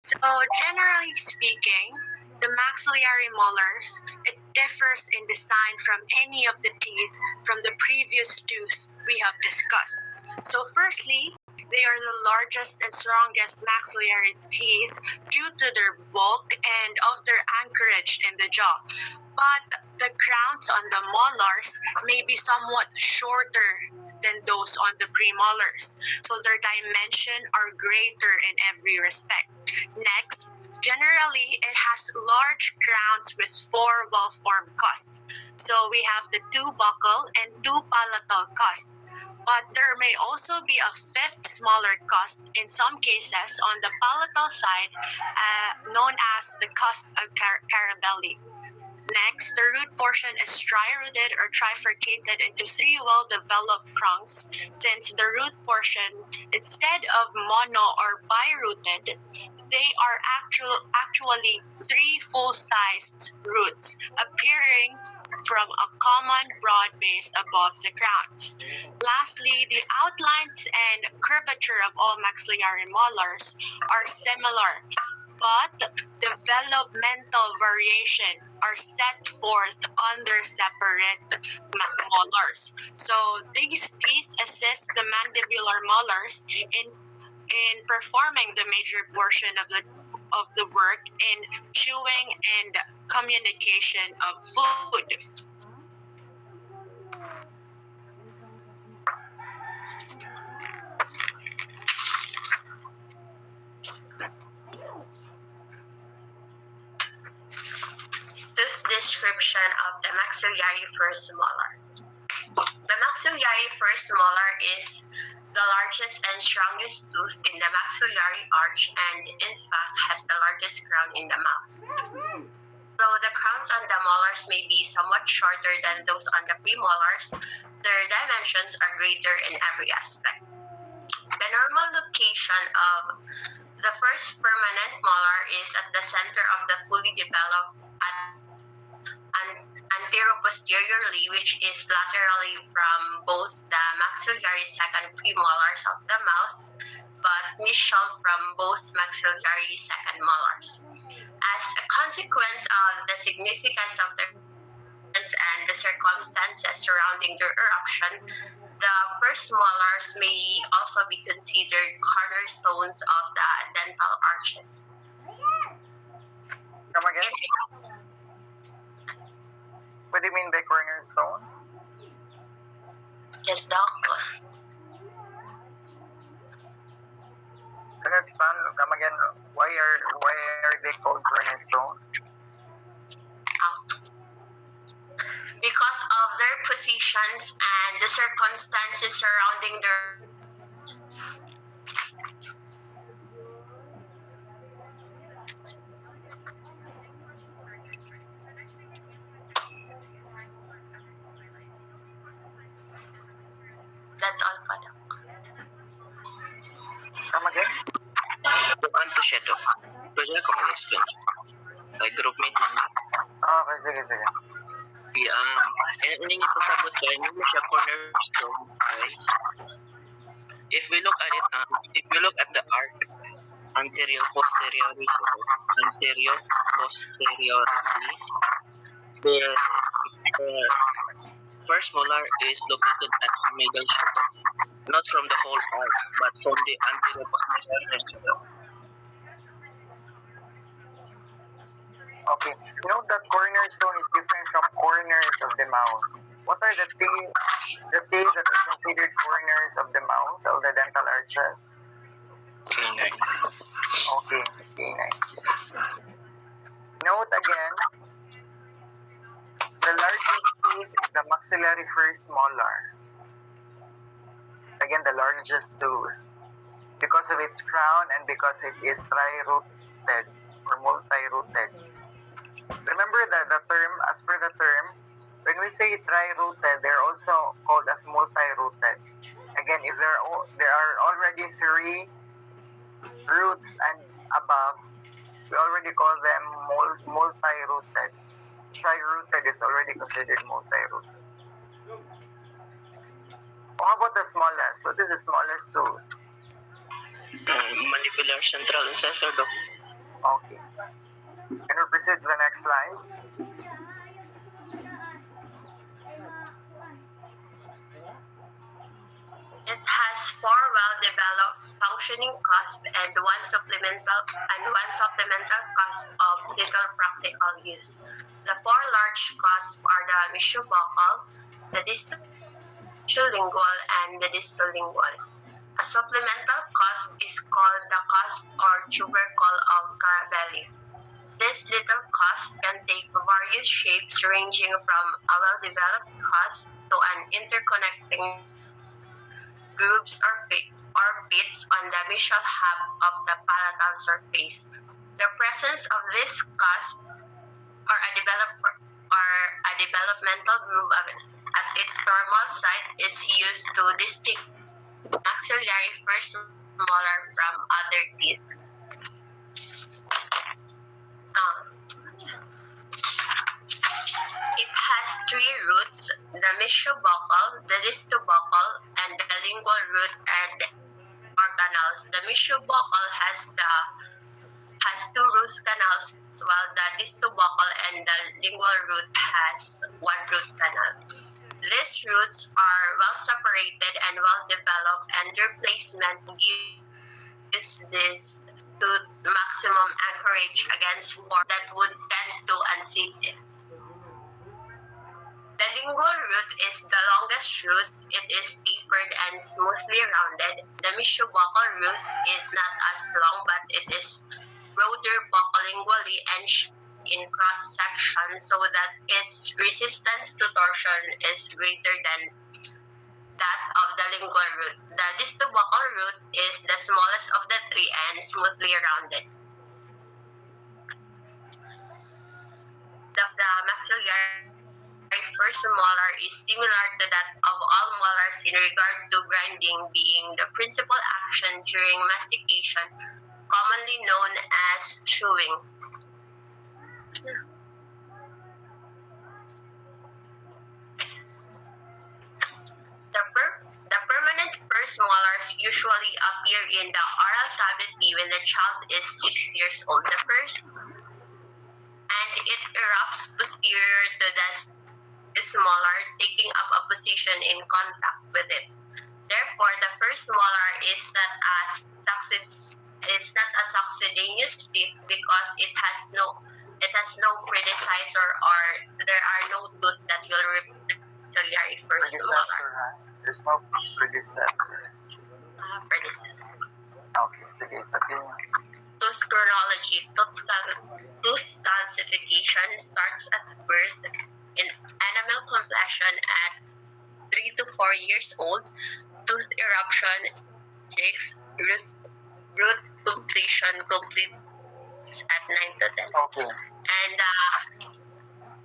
So generally speaking, the maxillary molars, it differs in design from any of the teeth from the previous two we have discussed. So firstly, they are the largest and strongest maxillary teeth due to their bulk and of their anchorage in the jaw. But the crowns on the molars may be somewhat shorter than those on the premolars, so their dimension are greater in every respect. Next, generally it has large crowns with four well-formed cusps. So we have the two buccal and two palatal cusps. But there may also be a fifth smaller cusp in some cases on the palatal side, known as the cusp of Carabelli. Next, the root portion is tri-rooted or trifurcated into three well-developed prongs, since the root portion, instead of mono or bi-rooted, they are actually three full-sized roots appearing from a common broad base above the crowns. Lastly, the outlines and curvature of all maxillary molars are similar, but developmental variation are set forth under separate molars. So these teeth assist the mandibular molars in performing the major portion of the work in chewing and communication of food. Fifth description of the maxillary first molar. The maxillary first molar is the largest and strongest tooth in the maxillary arch and in fact has the largest crown in the mouth. Though the crowns on the molars may be somewhat shorter than those on the premolars, their dimensions are greater in every aspect. The normal location of the first permanent molar is at the center of the fully developed anteroposteriorly, which is laterally from both the maxillary second premolars of the mouth, but mesial from both maxillary second molars. As a consequence of the significance of the and the circumstances surrounding their eruption, the first molars may also be considered cornerstones of the dental arches. Come again? What do you mean by cornerstone? Yes, Doc. Can you expand? Come again? Why are they called cornerstone? Because of their positions and the circumstances surrounding their That's all pa daw. Come again? Ano siya to? Pwede ko mag-explain. Like group mate lang. Okay, sige. Hindi niyo pasabot siya. Hindi mo siya cornerstone. Okay? If we look at it, if we look at the arc, anterior-posteriorly, the first molar is located at the middle shoulder, not from the whole arc, but from the anterior-posterior. Okay. You know that cornerstone is different from corners of the mouth. What are the teeth that are considered corners of the mouth, of the dental arches? Canine. Okay, canine. Note again, the largest tooth is the maxillary first molar. Again, the largest tooth. Because of its crown and because it is tri-rooted or multi-rooted. Remember that the term, as per the term, when we say tri-rooted, they're also called as multi-rooted. Again, if there are already three roots and above, we already call them multi-rooted. Tri-rooted is already considered multi-rooted. How about the smallest? What is the smallest tooth? Mandibular central incisor, Doc. Okay. Can we proceed to the next slide? It has four well-developed functioning cusps and one supplemental cusp of little practical use. The four large cusps are the mesobuccal, the distolingual, and the distolingual. A supplemental cusp is called the cusp or tubercle of Carabelli. This little cusp can take various shapes ranging from a well-developed cusp to an interconnecting grooves or pits on the mesial half of the palatal surface. The presence of this cusp or a developmental groove at its normal site is used to distinguish maxillary first molar from other teeth. It has three roots, the mesobuccal, the distobuccal, and the lingual root and canals. The mesobuccal has two root canals, while the distobuccal and the lingual root has one root canal. These roots are well separated and well developed, and their placement gives this to maximum anchorage against force that would tend to unseat it. The lingual root is the longest root. It is tapered and smoothly rounded. The mesobuccal root is not as long, but it is broader buccolingually and in cross-section so that its resistance to torsion is greater than that of the lingual root. The distobuccal root is the smallest of the three and smoothly rounded. The maxillary first molar is similar to that of all molars in regard to grinding being the principal action during mastication, commonly known as chewing. The permanent first molars usually appear in the oral cavity when the child is 6 years old. The first, and it erupts posterior to the molar, taking up a position in contact with it. Therefore, the first molar is not a succedaneous teeth because it has no predecessor, or there are no teeth that will replace the first molar. There's no predecessor. Predecessor. Okay, sige, continue. Tooth chronology. Tooth calcification starts at birth in enamel completion at 3 to 4 years old. Tooth eruption 6. Root completion completes at 9 to 10. Okay. And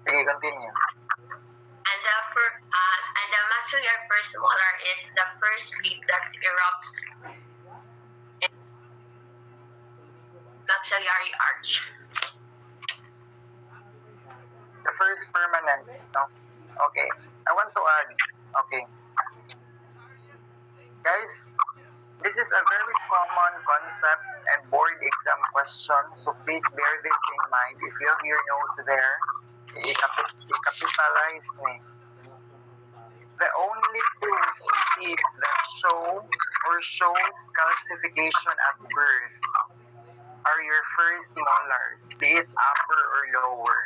Sige, continue. And the maxillary first molar is the first teeth that erupts in maxillary arch. The first permanent, no? Okay. I want to add, okay. Guys, this is a very common concept and board exam question, so please bear this in mind. If you have your notes there, i-capitalize me. The only tooth or teeth that show or shows calcification at birth are your first molars, be it upper or lower.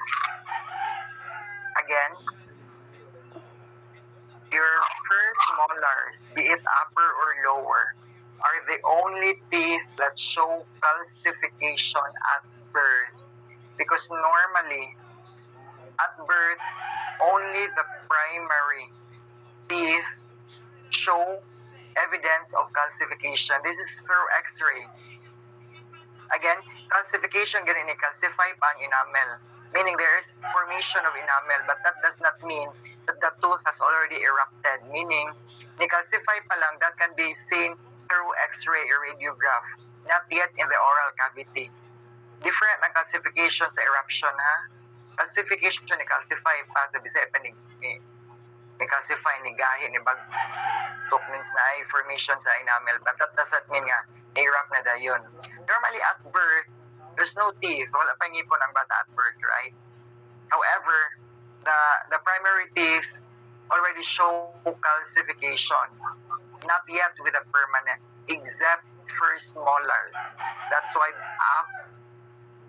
Again, your first molars, be it upper or lower, are the only teeth that show calcification at birth. Because normally, at birth, only the primary teeth show evidence of calcification. This is through X-ray. Again, calcification ganun i-calcify pa ang enamel, meaning there is formation of enamel, but that does not mean that the tooth has already erupted, meaning ni-calcify pa lang, that can be seen through X-ray or radiograph, not yet in the oral cavity. Different ang calcification sa eruption, ha? Calcification ni-calcify pa sa bisaya pa ni-calcify, ni gahi, ni bagtok, means na ay formation sa enamel, but that doesn't mean nga na-erupt na dayon. Normally at birth, There's no teeth. Wala pa ngipon ang bata at birth, right? However, the primary teeth already show calcification, not yet with a permanent, except first molars. That's why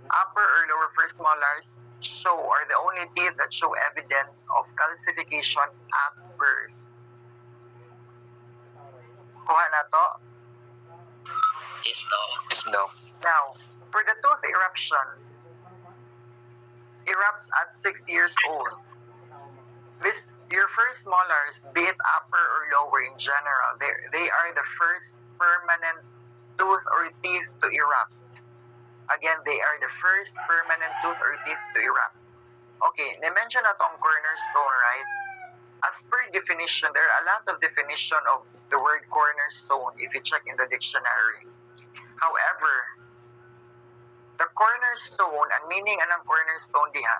upper or lower first molars are the only teeth that show evidence of calcification at birth. Kuha na to? Yes, no. Yes, no. Now, for the tooth eruption, erupts at 6 years old. Your first molars, be it upper or lower in general, they are the first permanent tooth or teeth to erupt. Again, they are the first permanent tooth or teeth to erupt. Okay, na-mention na tong cornerstone, right? As per definition, there are a lot of definition of the word cornerstone if you check in the dictionary. However, the cornerstone, ang meaning anang cornerstone diha,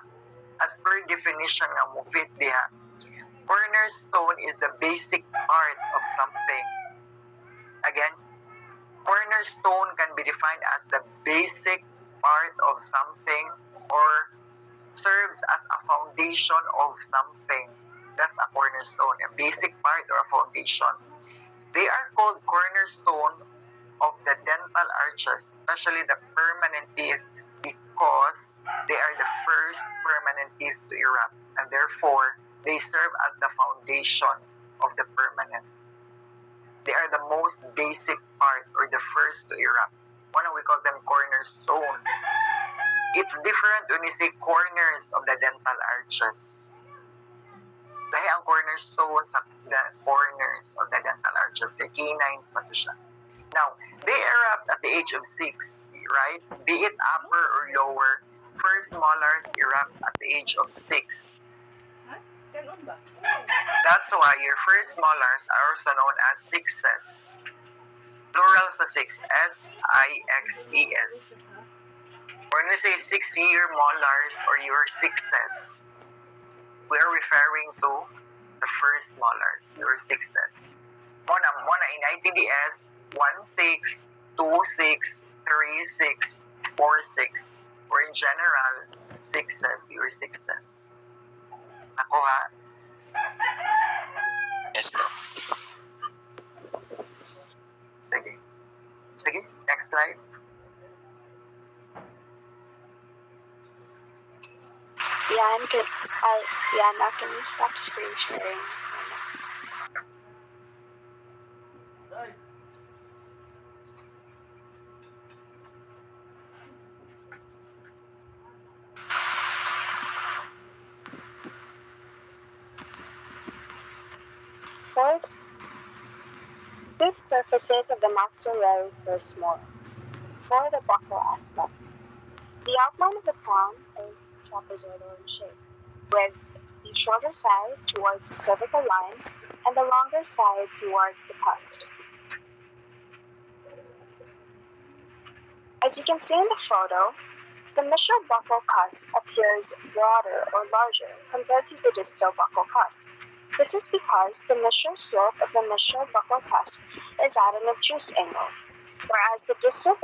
as per definition nga mo fit diha, cornerstone is the basic part of something. Again, cornerstone can be defined as the basic part of something or serves as a foundation of something. That's a cornerstone, a basic part or a foundation. They are called cornerstone of the dental arches, especially the permanent teeth, because they are the first permanent teeth to erupt, and therefore they serve as the foundation of the permanent. They are the most basic part or the first to erupt. One we call them cornerstone. It's different when we say corners of the dental arches. Dahil ang cornerstone sa the corners of the dental arches, kay canines pa to siya. Now, they erupt at the age of 6, right? Be it upper or lower, first molars erupt at the age of 6. That's why your first molars are also known as sixes. Plural sa 6, S-I-X-E-S. When we say 6-year molars or your sixes, we are referring to the first molars, your sixes. Mona in ITDS, 1-6, 2-6, 3-6, 4-6. Or in general, sixes, your sixes. Nakuha? Yes, no. Sige, next slide. Yana, can you stop screen sharing? Fourth, tooth surfaces of the maxillary first molar. For the buccal aspect, the outline of the crown is trapezoidal in shape, with the shorter side towards the cervical line and the longer side towards the cusps. As you can see in the photo, the mistal buccal cusp appears broader or larger compared to the distal buccal cusp. This is because the mistal slope of the mistal buccal cusp is at an obtuse angle, whereas the distal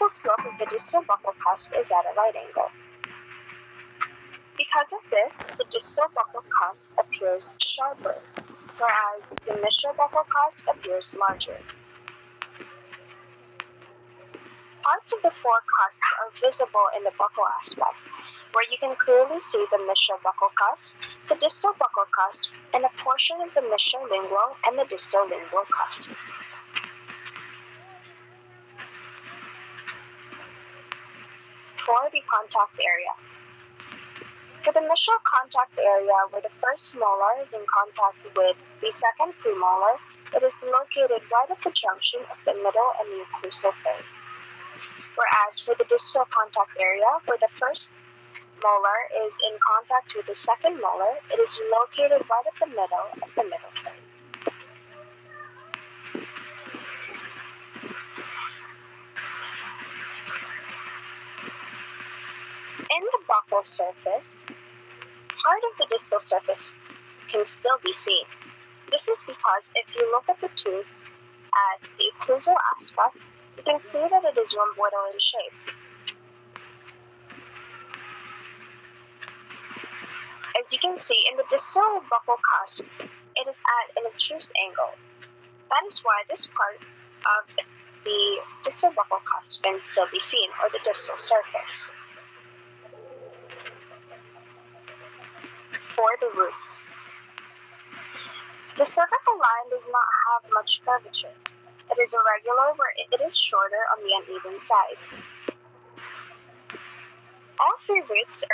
slope of the distal buccal cusp is at a right angle. Because of this, the distal buccal cusp appears sharper, whereas the mistal buccal cusp appears larger. Parts of the four cusps are visible in the buccal aspect, where you can clearly see the mistal buccal cusp, the distal buccal cusp, and a portion of the mistal lingual and the distal lingual cusp. For the contact area. For the mistal contact area where the first molar is in contact with the second premolar, it is located right at the junction of the middle and the occlusal third. Whereas for the distal contact area where the first molar is in contact with the second molar, it is located right at the middle of the middle third. In the buccal surface, part of the distal surface can still be seen. This is because if you look at the tooth at the occlusal aspect, You can see that it is rhomboidal in shape. As you can see, in the distal buccal cusp, it is at an obtuse angle. That is why this part of the distal buccal cusp can still be seen, or the distal surface. For the roots, the cervical line does not have much curvature. It is irregular where it is shorter on the uneven sides. All three roots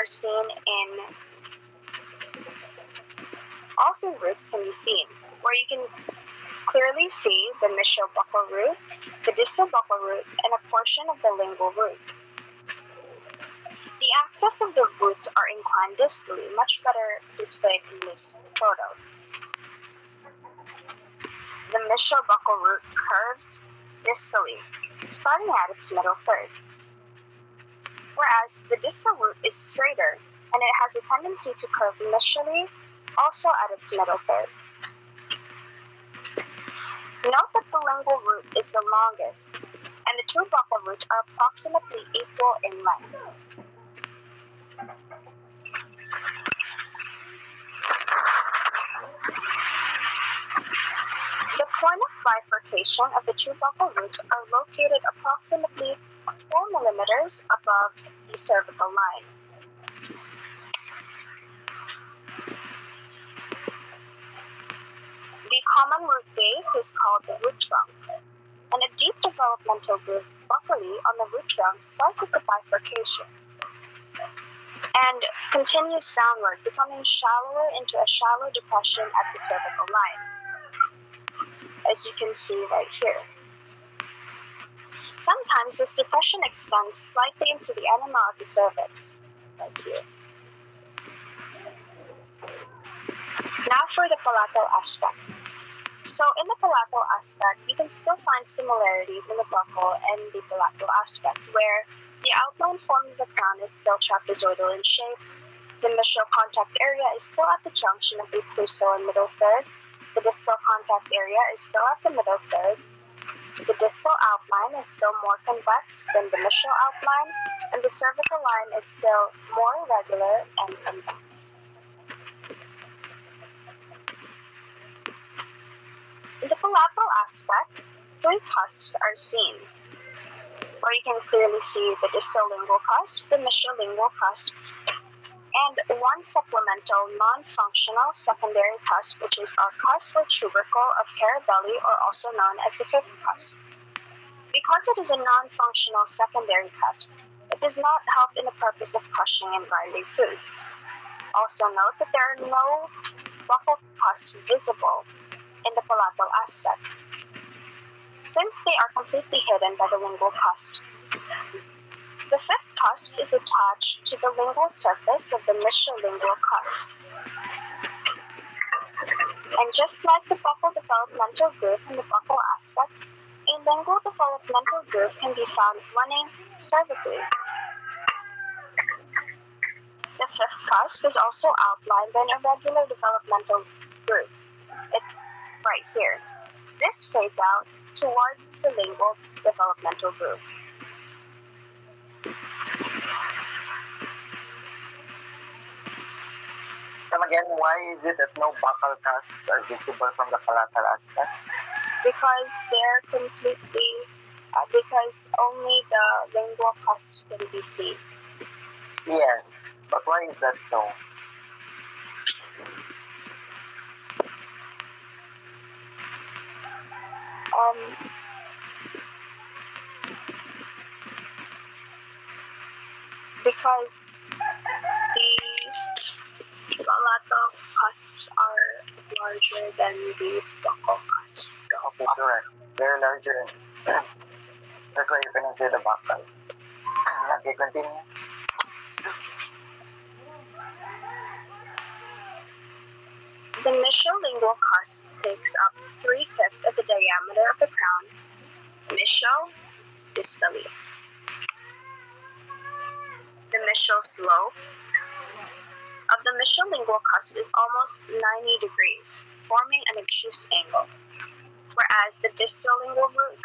can be seen, where you can clearly see the medial buccal root, the distal buccal root, and a portion of the lingual root. The axes of the roots are inclined distally, much better displayed in this photo. The medial buccal root curves distally, starting at its middle third, whereas the distal root is straighter, and it has a tendency to curve medially, also at its middle third. Note that the lingual root is the longest, and the two buccal roots are approximately equal in length. The point of bifurcation of the two buccal roots are located approximately 4 millimeters above the cervical line. The common root base is called the root trunk, and a deep developmental groove buccally on the root trunk starts at the bifurcation and continues downward, becoming shallower into a shallow depression at the cervical line, as you can see right here. Sometimes this depression extends slightly into the enema of the cervix, right here. Now for the palatal aspect. So in the palatal aspect, you can still find similarities in the buccal and the palatal aspect, where the outline form of the crown is still trapezoidal in shape, the medial contact area is still at the junction of the occlusal and middle third, the distal contact area is still at the middle third, the distal outline is still more convex than the medial outline, and the cervical line is still more irregular and convex. In the palatal aspect, three cusps are seen, where you can clearly see the distal lingual cusp, the medial lingual cusp, and one supplemental non-functional secondary cusp, which is our cusp or tubercle of Carabelli, or also known as the fifth cusp. Because it is a non-functional secondary cusp, it does not help in the purpose of crushing and grinding food. Also note that there are no buccal cusps visible in the palatal aspect, since they are completely hidden by the lingual cusps. The fifth cusp is attached to the lingual surface of the medial lingual cusp. And just like the buccal developmental groove in the buccal aspect, a lingual developmental groove can be found running cervically. The fifth cusp is also outlined by an irregular developmental groove. It's right here. This fades out towards the lingual developmental groove. Come again, why is it that no buccal cusps are visible from the palatal aspect? Because because only the lingual cusp can be seen. Yes, but why is that so? Because the palatal cusps are larger than the buccal cusps. Okay, correct. They're larger. That's why you cannot see the buccal. Okay, continue. The medial lingual cusp takes up 3/5 of the diameter of the crown, medial, distally. The medial slope of the medial lingual cusp is almost 90 degrees, forming an obtuse angle, whereas the distal lingual root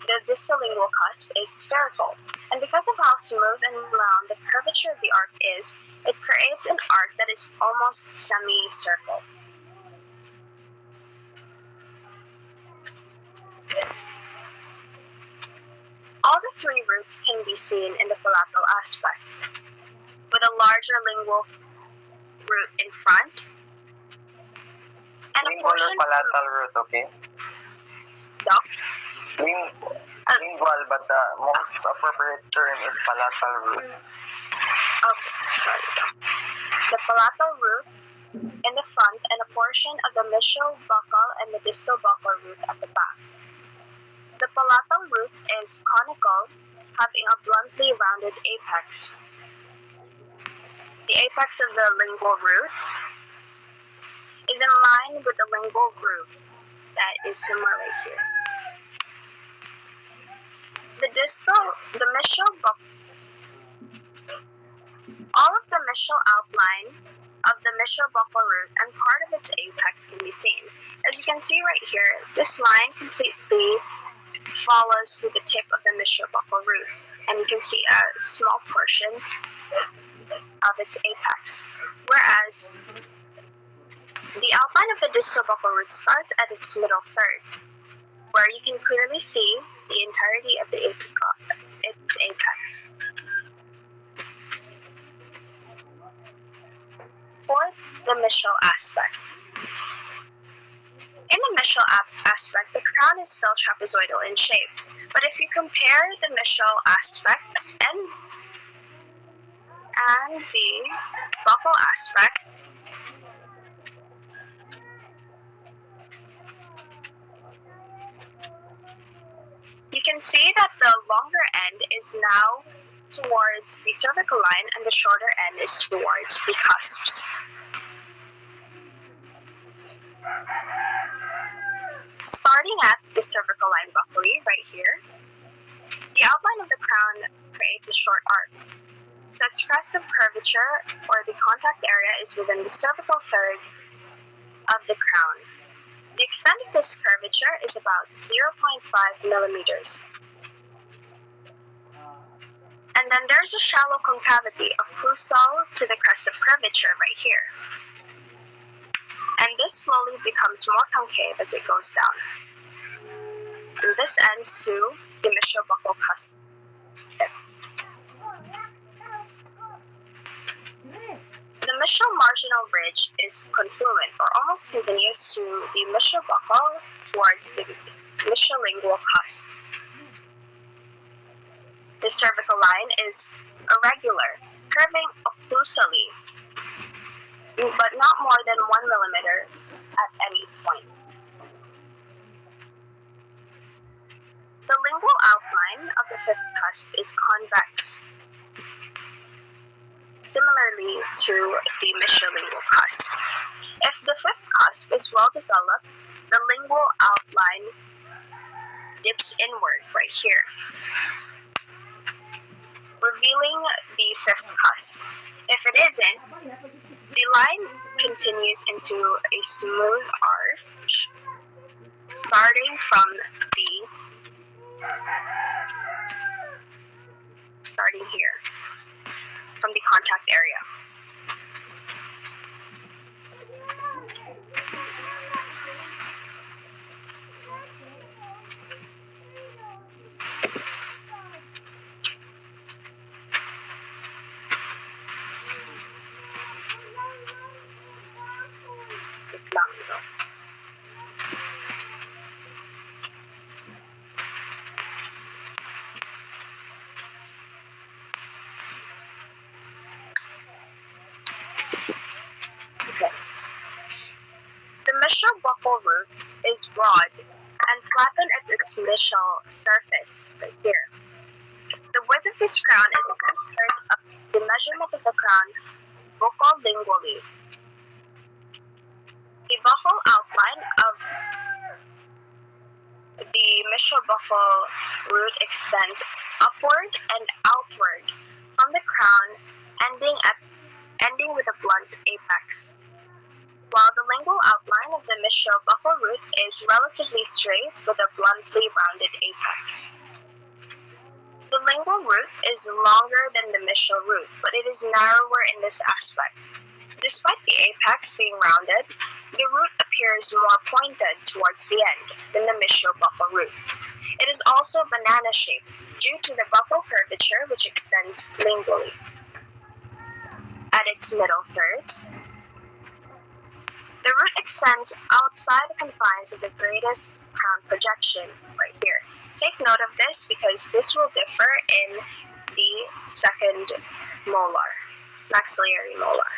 The distal lingual cusp is spherical, and because of how smooth and round the curvature of the arc is, it creates an arc that is almost semicircle. All the three roots can be seen in the palatal aspect, with a larger lingual root in front and a Lingual or portion palatal root, okay? Doc? Lingual, but the most appropriate term is palatal root. Okay, sorry. The palatal root in the front and a portion of the mesial buccal and the distal buccal root at the back. The palatal root is conical, having a bluntly rounded apex. The apex of the lingual root is in line with the lingual groove that is similar right here. The mesial buccal, all of the mesial outline of the mesial buccal root and part of its apex can be seen. As you can see right here, this line completely follows to the tip of the mesial buccal root, and you can see a small portion of its apex. Whereas the outline of the distal buccal root starts at its middle third, where you can clearly see the entirety of its apex. Fourth, the mesial aspect. In the mesial aspect, the crown is still trapezoidal in shape, but if you compare the mesial aspect and the buccal aspect, you can see that the longer end is now towards the cervical line and the shorter end is towards the cusps. Starting at the cervical line buccally right here, the outline of the crown creates a short arc. So its crest of curvature, or the contact area, is within the cervical third of the crown. The extent of this curvature is about 0.5 millimeters. And then there's a shallow concavity occlusal to the crest of curvature right here. And this slowly becomes more concave as it goes down. And this ends to the mesial buccal cusp. The mesial marginal ridge is confluent or almost continuous to the mesial buccal towards the mesial lingual cusp. The cervical line is irregular, curving occlusally, but not more than 1 millimeter at any point. The lingual outline of the fifth cusp is convex, similarly to the mesial lingual cusp. If the fifth cusp is well developed, the lingual outline dips inward right here, revealing the fifth cusp. If it isn't, the line continues into a smooth arch, starting here, from the contact area. The mesial buccal root is broad and flattened at its mesial surface right here. The width of this crown is 2/3 of the measurement of the crown buccal-lingually. The buccal outline of the mesial buccal root extends upward and outward from the crown, ending with a blunt apex, while the lingual outline of the mesial buccal root is is relatively straight with a bluntly rounded apex. The lingual root is longer than the mesial root, but it is narrower in this aspect. Despite the apex being rounded, the root appears more pointed towards the end than the mesial buccal root. It is also banana-shaped due to the buccal curvature which extends lingually. At its middle thirds, the root extends outside the confines of the greatest crown projection, right here. Take note of this because this will differ in the second molar, maxillary molar.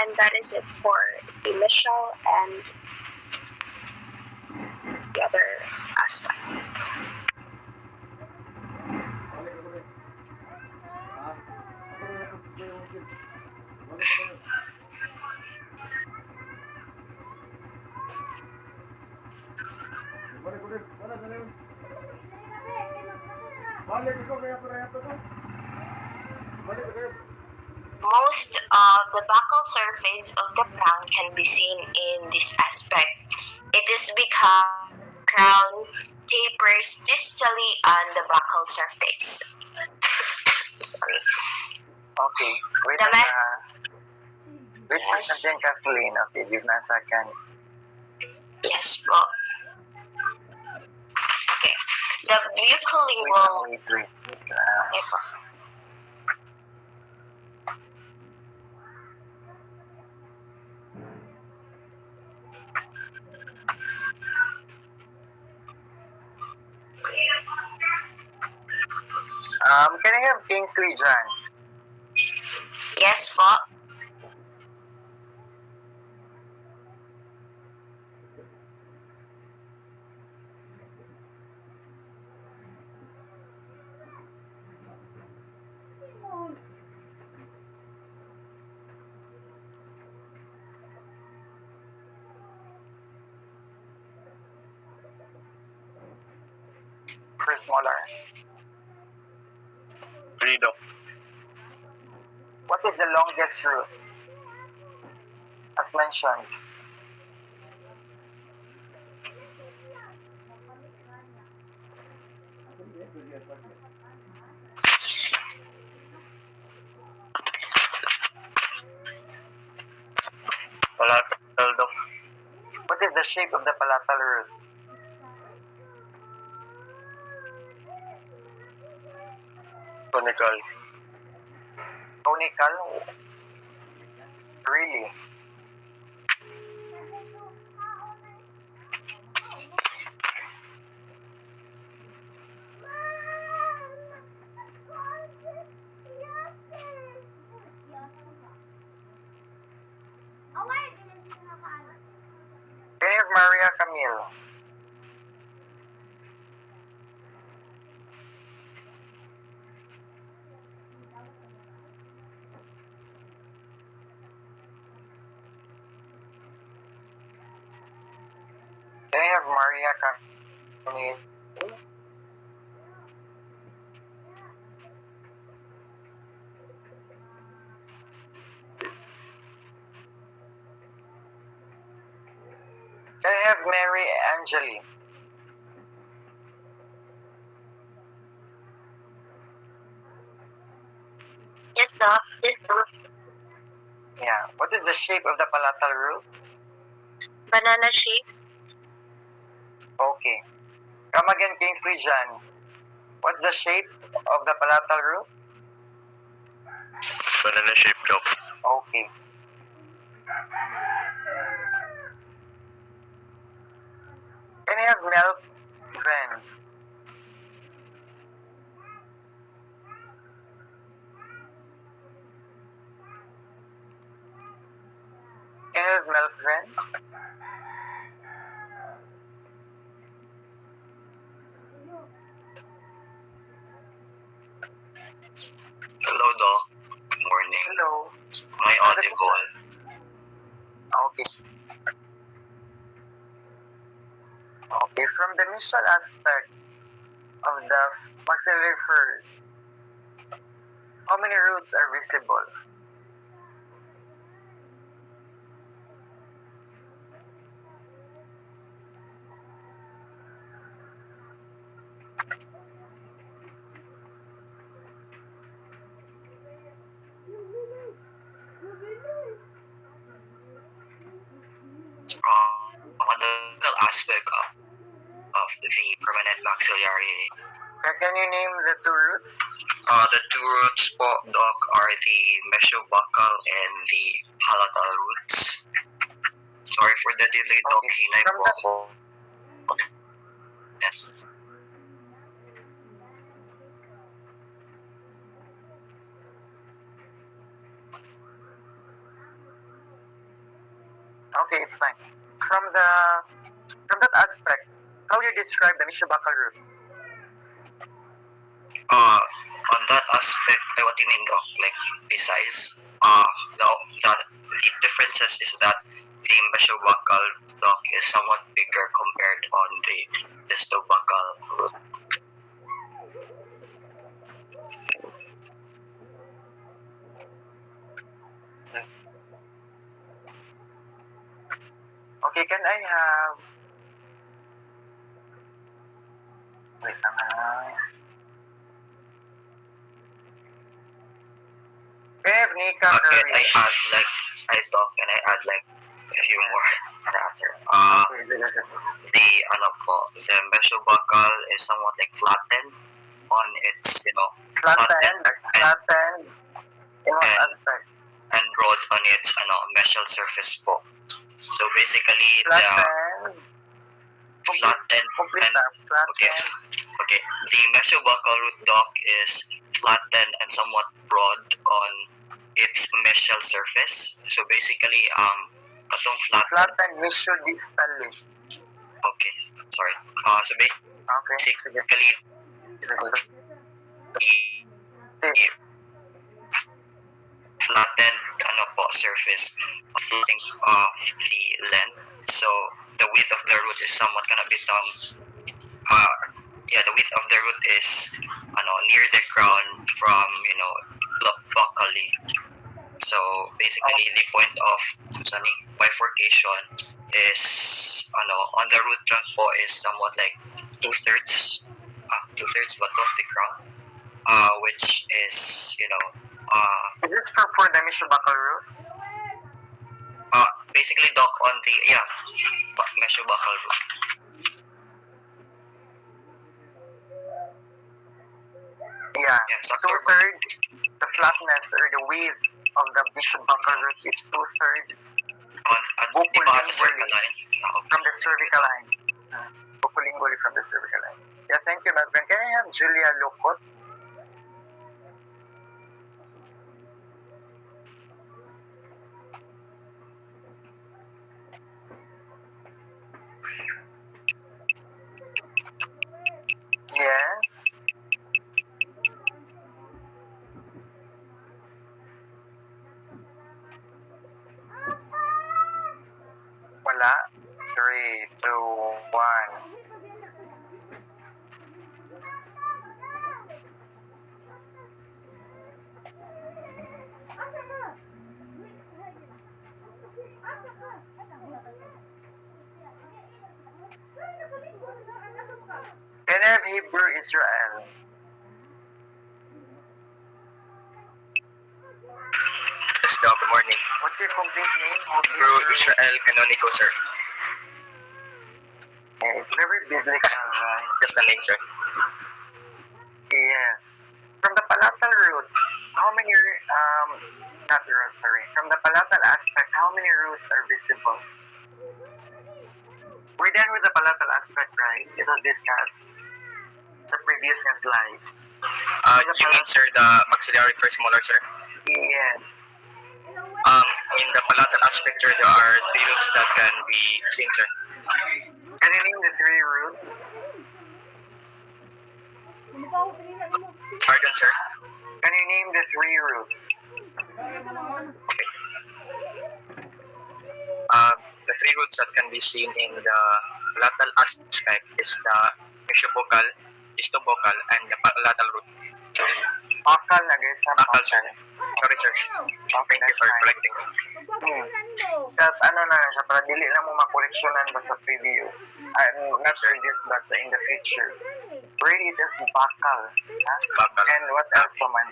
And that is it for the mesial and the other aspects. Most of the buccal surface of the crown can be seen in this aspect. It is because the crown tapers distally on the buccal surface. Sorry. Okay. Wait The Wait for something, Kathleen. Okay, give me a second. Yes po. Okay. The buccolingual... Wait. Okay po. Can I have Kingsley John? Yes po. First molar. Read up. What is the longest root? As mentioned. Palatal daw. What is the shape of the palatal root? Conical. Conical? Really? Can I have Maria Camille? Can I have Maria Camille? Can I have Mary Angeli? Yes po. Yes po. Yeah. What is the shape of the palatal root? Banana shape. Okay. Come again, Kingsley John. What's the shape of the palatal root? Banana shape daw. Okay. Can I have milk then? Can I have milk then? Hello, Doc. Good morning. Hello. My audible. Okay. Okay, from the mesial aspect of the maxillary first, how many roots are visible? aspect of the permanent maxillary. Can you name the two roots? The two roots po, Doc, are the mesobuccal and the palatal roots. Sorry for the delay, Doc. Okay. Hinay From po the, ako. okay, it's fine. From that aspect, how you describe the mesobuccal root? On that aspect, what do you mean, Doc? Like, besides, the differences is that the mesobuccal, Doc, is somewhat bigger compared on the distobuccal root. Okay, can I have... Wait lang ha. Can I have Nika Can Curry? I add like, Doc, can I add like a few more answer? The the mesobuccal is somewhat like flattened on its, Flattened in what And- aspect? and broad on its mesial surface po. So basically, Flattened. the flattened Complete and that. Flattened. okay, the mesobuccal root, Doc, is flattened and somewhat broad on its mesial surface. So basically, katong flattened. Flattened mesodistally. Okay, sorry. So Okay, sige. basically, Sige. the flattened surface of the length. So the width of the root is somewhat gonna become the width of the root is near the crown from buccally. So basically the point of bifurcation is on the root trunk po is somewhat like two-thirds but of the crown, which is Is this for the mesobuccal root? basically, Doc, on the mesobuccal root. Yeah. Yeah, so Two-thirds, the flatness or the width of the mesobuccal root is two-thirds di ba at the cervical line? from the cervical line. Bucolingually from the cervical line. Yeah, thank you, Madman. Can I have Julia Locot? Yes. Wala. 3, 2, 1. Can I have Hebrew Israel? Yes, Doc, good morning. What's your complete name? Hebrew Israel Canonico, sir. Yeah, it's very biblical, right? Just the name, sir. Yes. From the palatal root, how many, not root, sorry. From the palatal aspect, how many roots are visible? We're done with the palatal aspect, right? It was discussed sa previous slide. You mean, sir, the maxillary first molar, sir? Yes. In the palatal aspect, sir, there are three roots that can be seen, sir. Can you name the three roots? Pardon, sir? Can you name the three roots? The three roots that can be seen in the palatal aspect is the mesobuccal, distobuccal, and the palatal root. Bakal na guys, ha? Buccal, sir. Sorry, sir. Thank you for correcting. That ano na siya, para dili lang mo makoleksyonan ba sa previous, not previous, but sa in the future. Really, it is bakal. Ha? Buccal. And what else pa man?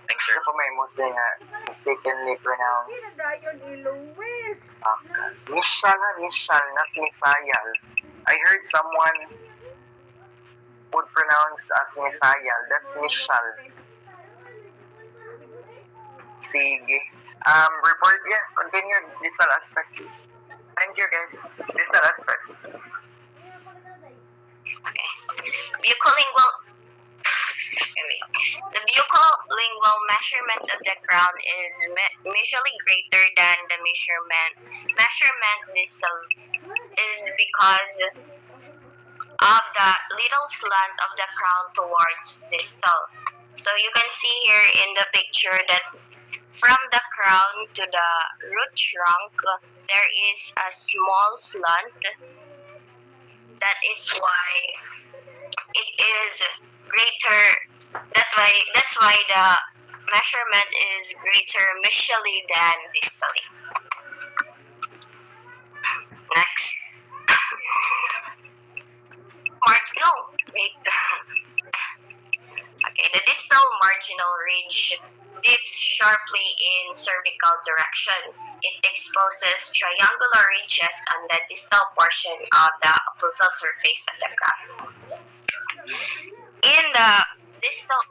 Thanks, sir. Ito po may Muslim nga mistakenly pronounced bakal. Mishal, not misayal. I heard someone would pronounce as misayal. That's mishal. Sige. Report, yeah. Continue distal aspect, please. Thank you, guys. Distal aspect. Okay. Bucolingual. The bucolingual measurement of the crown is usually greater than the measurement distal is because of the little slant of the crown towards distal. So you can see here in the picture that from the crown to the root trunk, there is a small slant. That is why it is greater. That's why the measurement is greater mesially than distally. Next. Wait. Okay, the distal marginal ridge dips sharply in cervical direction. It exposes triangular ridges on the distal portion of the occlusal surface of the crown. In the distal,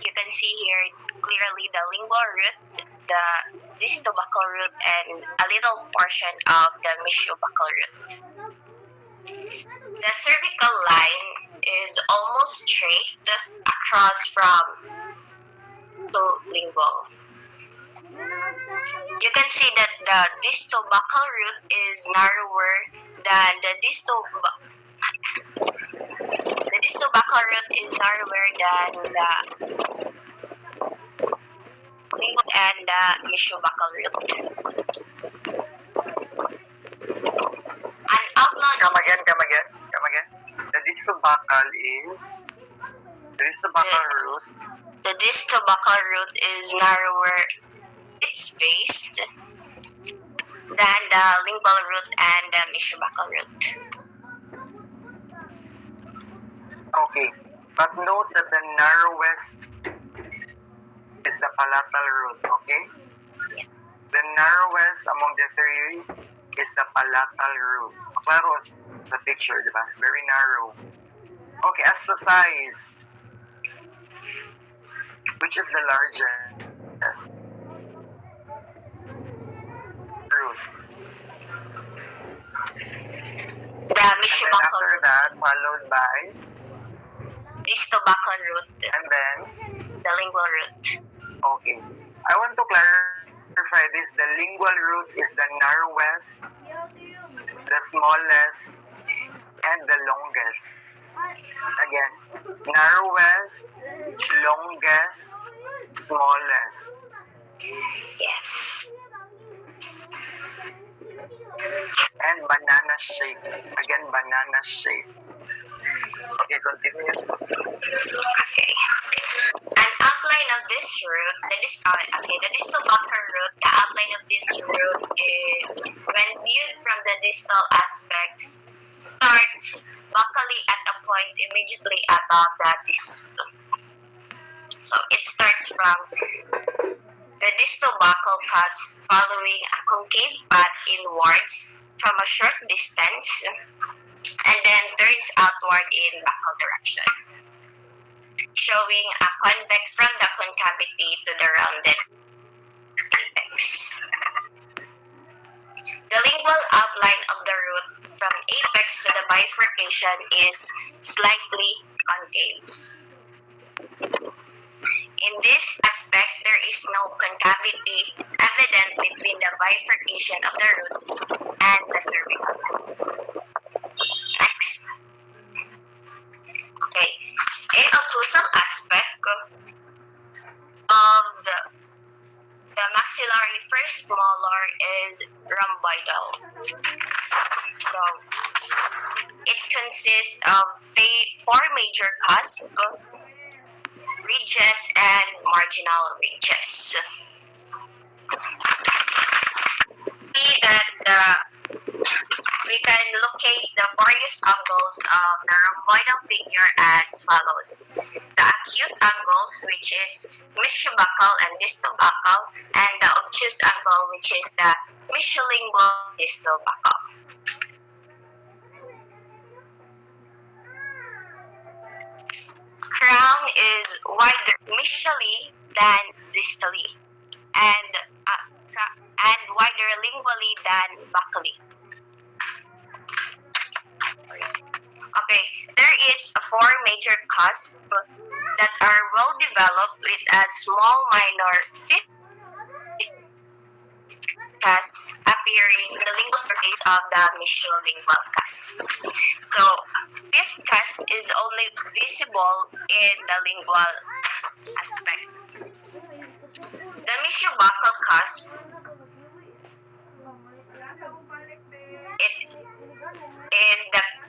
you can see here clearly the lingual root, the distobuccal root, and a little portion of the messiobuccal root. The cervical line is almost straight across from to lingual. You can see that the distobuccal root is narrower than the distobuccal root is narrower than the lingual and the messiobuccal root. An outline. Come again. The distobuccal root. The distobuccal root is narrower its base than the lingual root and the messiobuccal root. Okay, but note that the narrowest is the palatal root, okay? The narrowest among the three is the palatal root. Klaro sa picture, di ba? Very narrow. Okay, as the size, which is the largest? Root. The And then messiobuccal after root, that, followed by, distobuccal root, and then, the lingual root. okay. I want to clarify this. The lingual root is the narrowest, the smallest, and the longest. Again, narrowest, longest, smallest. Yes. And banana shape. Again, banana shape. Okay, continue. Okay. An outline of this root, the distobuccal root, the outline of this root is, when viewed from the distal aspect, starts buccally at a point immediately above the distal. So it starts from the distobuccal cuts following a concave path inwards from a short distance and then turns outward in buccal direction, showing a convex from the concavity to the rounded apex. The lingual outline of the root from apex to the bifurcation is slightly concave. In this aspect, there is no concavity evident between the bifurcation of the roots and the cervical. Next. Okay. In occlusal aspect of the maxillary first molar is rhomboidal. So, it consists of four major cusps, ridges, and marginal ridges. See that we can locate the various angles of the rhomboidal figure as follows. The acute acute angles, which is meshobuccal and distobuccal, and the obtuse angle, which is the mesholingual distobuccal. Crown is wider mesially than distally, and wider lingually than buccally. Okay, there is four major cusps that are well developed with a small minor fifth cusp appearing in the lingual surface of the mesholingual cusp. So, fifth cusp is only visible in the lingual aspect. The meshobuccal cusp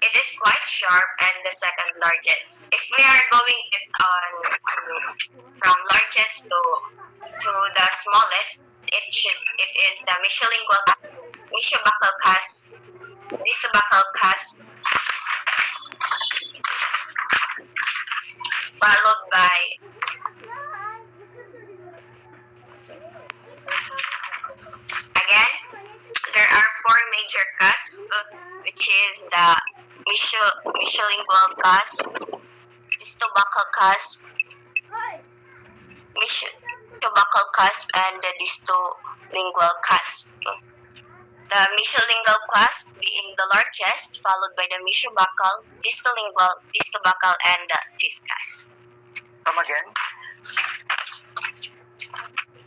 it is quite sharp and the second largest. If we are going it on from largest to the smallest, it is the mesholingual cusp, meshobuccal cusp, distobuccal cusp, followed by again there are four major cusps, which is the mesholingual cusp, distobuccal cusp, meshobuccal cusp, and the distolingual cusp. The mesholingual cusp being the largest, followed by the meshobuccal, distolingual, distobuccal, and the fifth cusp. Come again.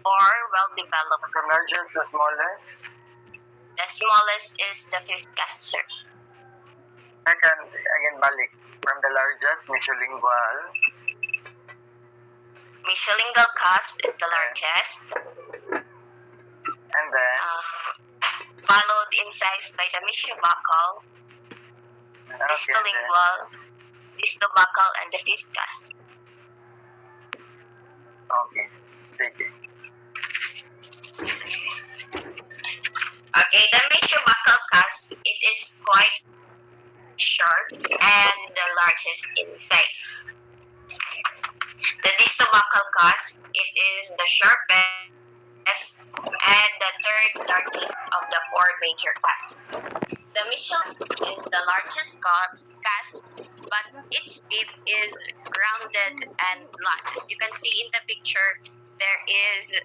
Four well developed. From largest to smallest. The smallest is the fifth cusp, sir. Second, again, balik. From the largest, mesholingual. Mesholingual cusp is the largest. And then, followed in size by the meshobuccal, distolingual, distobuccal, and the fifth cusp. Okay. Sige. Okay, the meshobuccal cusp, it is quite short and the largest in size. The distobuccal cusp, it is the sharpest and the third largest of the four major cusps. The meshobuccal is the largest cusp, but its tip is rounded and blunt. As you can see in the picture, there is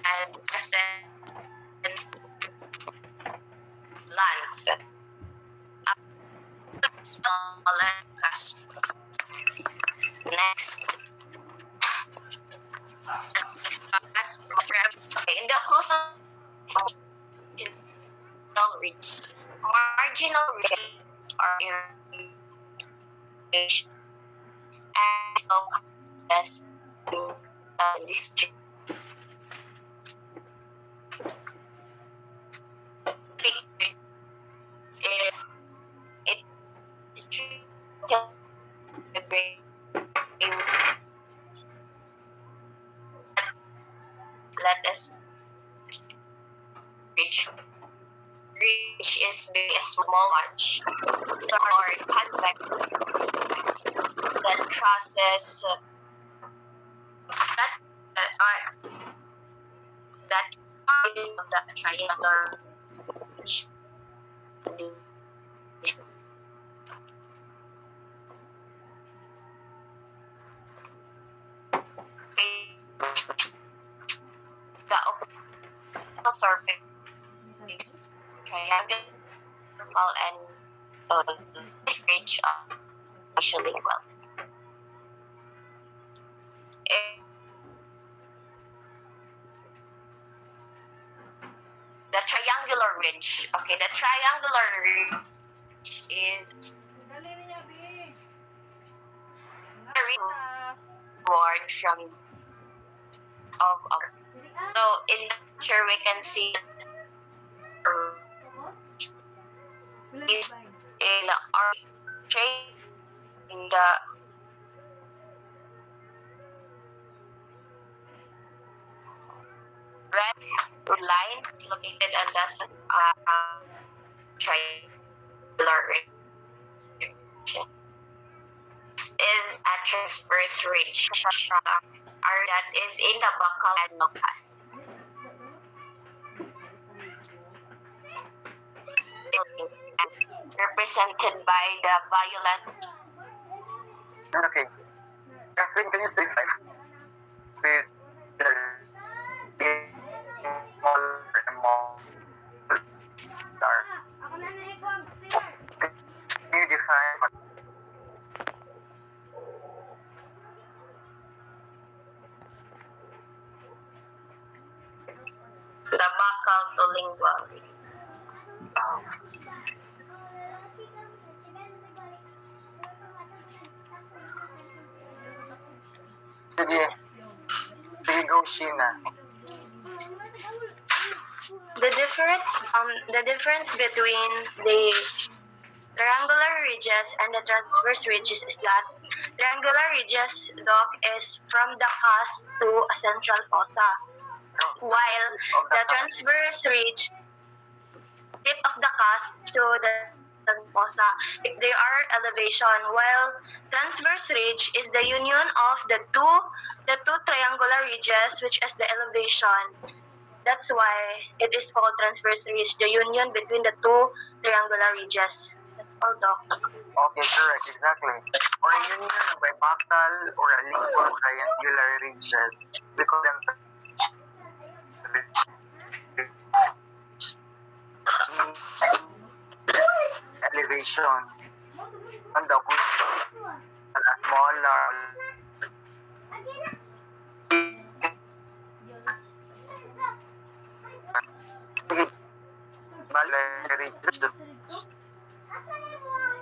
and blunt. Smaller cusp. Next, in the occlusal marginal ridge are irrigation and so as district. Let us reach is being a small arch or convex that crosses that of the triangular ridge. The open surface triangular and this ridge of mesholingual. The triangular ridge. Okay, the triangular ridge is reward from of so in the picture we can see is in our shape in the red line is located on the triangular region. Is a transverse ridge that is in the buccal and cusp. Represented by the violet. Okay. Catherine, can you say five? With the molar and molar. Can you define The buccal to lingual. Sige. Sige, go, Sheena. The difference between the triangular ridges and the transverse ridges is that triangular ridges, doc, is from the cusp to a central fossa, while the transverse ridge, tip of the cusp to the fossa, if they are elevation, while transverse ridge is the union of the two triangular ridges, which is the elevation. That's why it is called transverse ridge, the union between the two triangular ridges. That's all, doc. Okay, correct, exactly. Or a union of a buccal or a lingual triangular ridges. We call them elevation. And the a smaller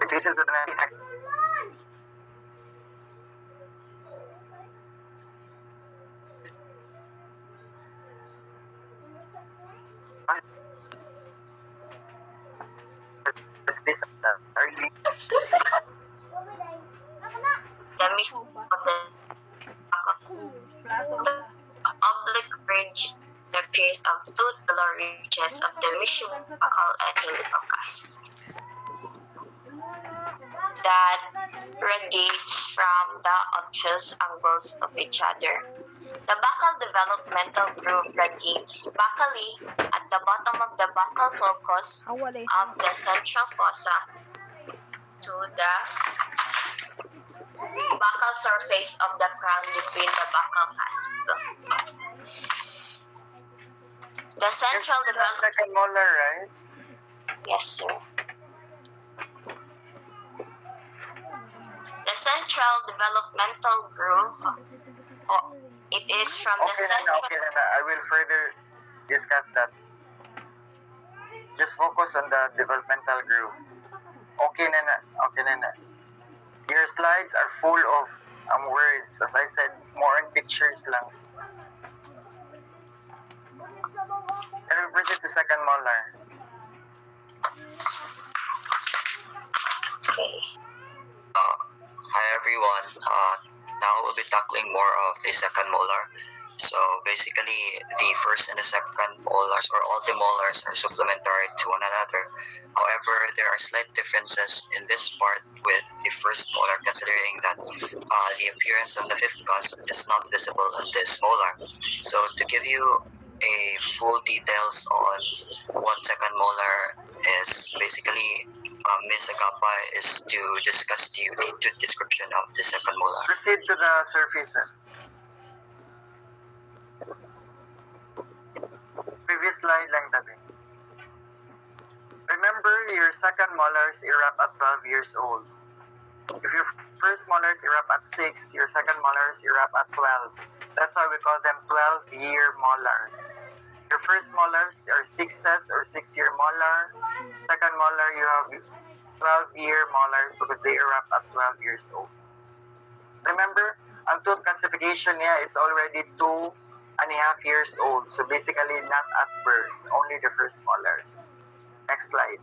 it's easy to this early The mission of the oblique ridge, the case of two lower ridges of the mission buccal and helical cusp that radiates from the obtuse angles of each other. The buccal developmental groove radiates buccally at the bottom of the buccal sulcus of the central fossa to the buccal surface of the crown between the buccal cusp. The central development. second molar, right? Yes, sir. The central developmental groove. It is from the central. Okay, Nana. I will further discuss that. Just focus on the developmental groove. Okay, Nana. Your slides are full of words. As I said, more on pictures lang. Can we proceed to second molar? Okay. Hi everyone. Now we'll be tackling more of the second molar. So basically, the first and the second molars, or all the molars, are supplementary to one another. However, there are slight differences in this part with the first molar, considering that the appearance of the fifth cusp is not visible on this molar. So to give you a full details on what second molar is, basically Ms. Agapa is to discuss to you the description of the second molar. Proceed to the surfaces. Previous slide lang tabi. Remember, your second molars erupt at 12 years old. If your first molars erupt at 6, your second molars erupt at 12. That's why we call them 12-year molars. Your first molars are 6s or 6-year molar. Second molar, you have 12-year molars because they erupt at 12 years old. Remember, ang tooth classification niya is already 2.5 years old. So basically not at birth, only the first molars. Next slide.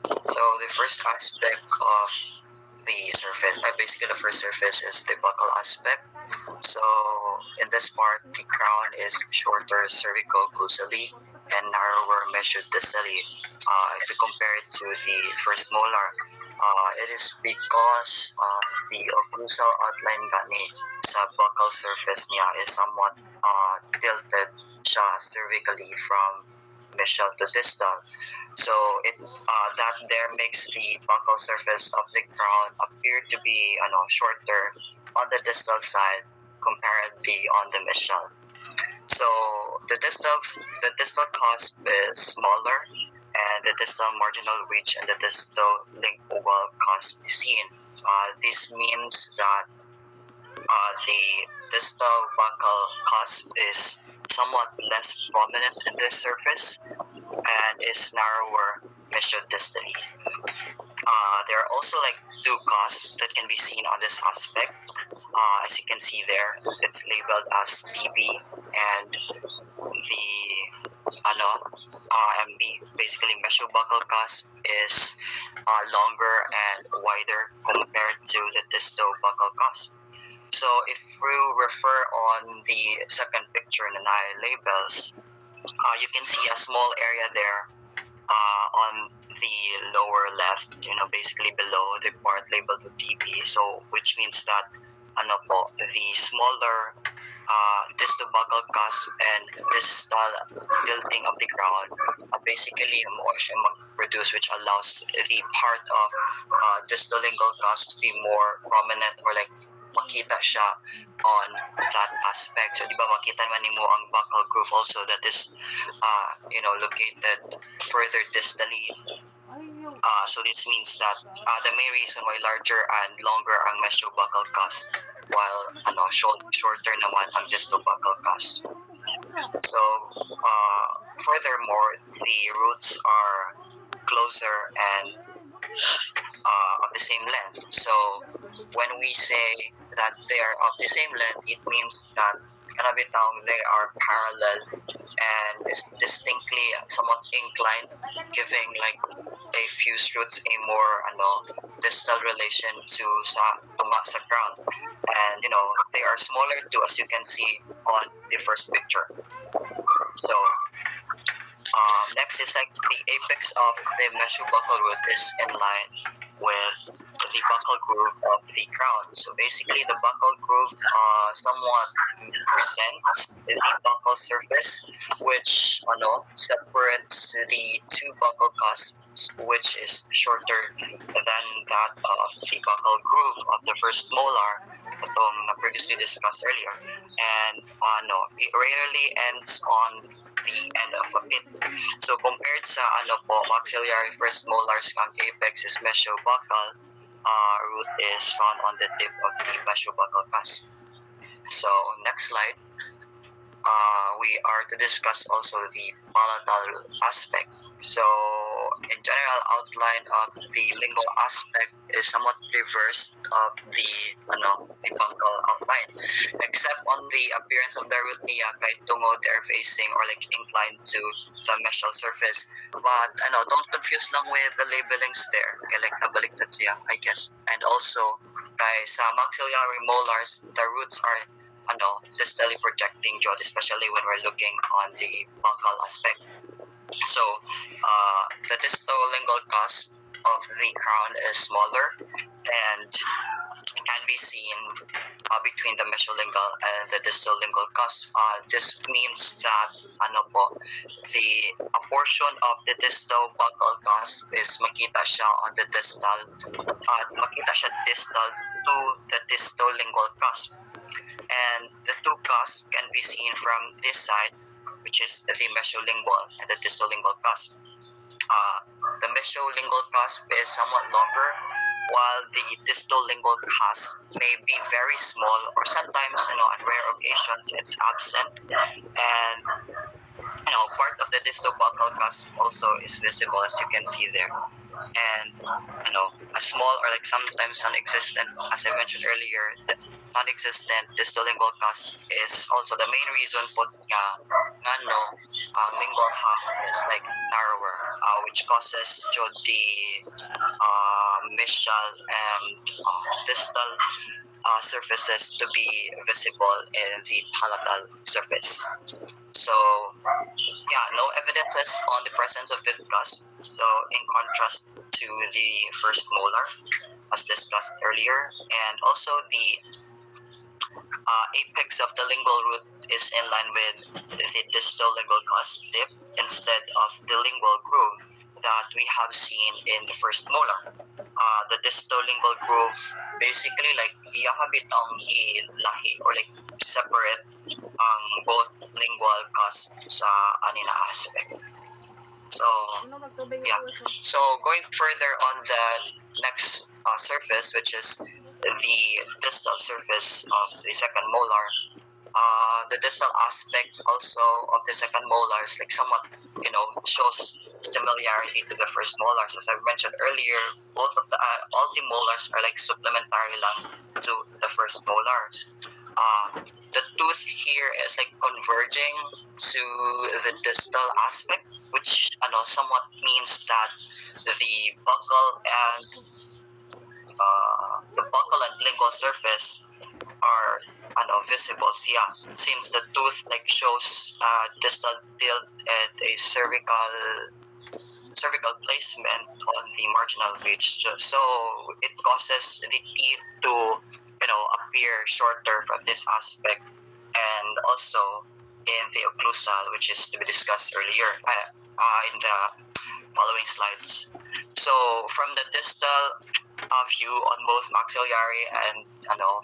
So the first aspect of the surface, basically the first surface is the buccal aspect. So in this part, the crown is shorter cervico-glossally and narrower measured distally. If we compare it to the first molar, it is because the occlusal outline gani sa buccal surface niya is somewhat tilted siya cervically from mesial to distal. So that there makes the buccal surface of the crown appear to be shorter on the distal side comparatively on the mesial. So the distal cusp is smaller, and the distal marginal ridge and the distal lingual cusp is seen. This means that the distal buccal cusp is somewhat less prominent in the surface and is narrower mesiodistally. There are also like two cusps that can be seen on this aspect. As you can see there, it's labeled as TB and the MB. Basically, mesiobuccal cusp is longer and wider compared to the distal buccal cusp. So if we refer on the second picture na labels, you can see a small area there on the lower left, basically below the part labeled with TB. So which means that the smaller distal buccal cusp and distal tilting of the crown basically more siya mag-produce, which allows the part of distal lingual cusp to be more prominent or like makita siya on that aspect. So di ba makita naman nimo ang buccal groove also that is located further distally. So this means that the main reason why larger and longer ang mesiobuccal cusp while shorter naman ang distal buccal cusp. So furthermore, the roots are closer and of the same length. So when we say that they are of the same length, it means that they are parallel and is distinctly somewhat inclined, giving like a fused roots a more distal relation to tunga sa crown. And they are smaller too, as you can see on the first picture. So next is like the apex of the mesiobuccal root is in line with the buccal groove of the crown. So basically, the buccal groove somewhat presents the buccal surface, which separates the two buccal cusps, which is shorter than that of the buccal groove of the first molar that previously discussed earlier. And it rarely ends on the end of a bit. So compared sa maxillary first molars ang apex is mesiobuccal, root is found on the tip of the mesiobuccal cusp. So next slide. We are to discuss also the palatal aspect. So in general, outline of the lingual aspect is somewhat reversed of the buccal outline, except on the appearance of the root niya kay tungod they're facing or like inclined to the mesial surface. But don't confuse lang with the labelings there. Okay, like nabaliktad siya, I guess. And also kay sa maxillary molars, the roots are distally projecting jaw, especially when we're looking on the buccal aspect. So the distal lingual cusp of the crown is smaller and can be seen between the mesiolingual and the distal lingual cusp. This means that a portion of the distal buccal cusp is makita siya on the distal, makita siya distal to the distal lingual cusp. And the two cusps can be seen from this side, which is the mesiolingual and the distal lingual cusp. The mesiolingual cusp is somewhat longer, while the distal lingual cusp may be very small, or sometimes, on rare occasions, it's absent. And part of the distal buccal cusp also is visible, as you can see there. And a small or like sometimes non-existent, as I mentioned earlier, the non-existent distal lingual cusp is also the main reason po nga lingual half is like narrower, which causes the mesial and distal surfaces to be visible in the palatal surface. So, yeah, no evidences on the presence of fifth cusp. So, in contrast to the first molar, as discussed earlier, and also the apex of the lingual root is in line with the distal lingual cusp tip instead of the lingual groove that we have seen in the first molar. The distal lingual groove basically like iyahabit ang ilahi or like separate ang both lingual cusp sa anina aspect. So yeah. So going further on the next surface, which is the distal surface of the second molar, the distal aspect also of the second molar is like somewhat, shows similarity to the first molars. As I mentioned earlier, both of the all the molars are like supplementary lang to the first molars. The tooth here is like converging to the distal aspect, which somewhat means that the buccal and lingual surface are visible. So yeah, it seems the tooth like shows distal tilt at a cervical placement on the marginal ridge. So it causes the teeth to appear shorter from this aspect, and also in the occlusal, which is to be discussed earlier in the following slides. So from the distal view on both maxillary and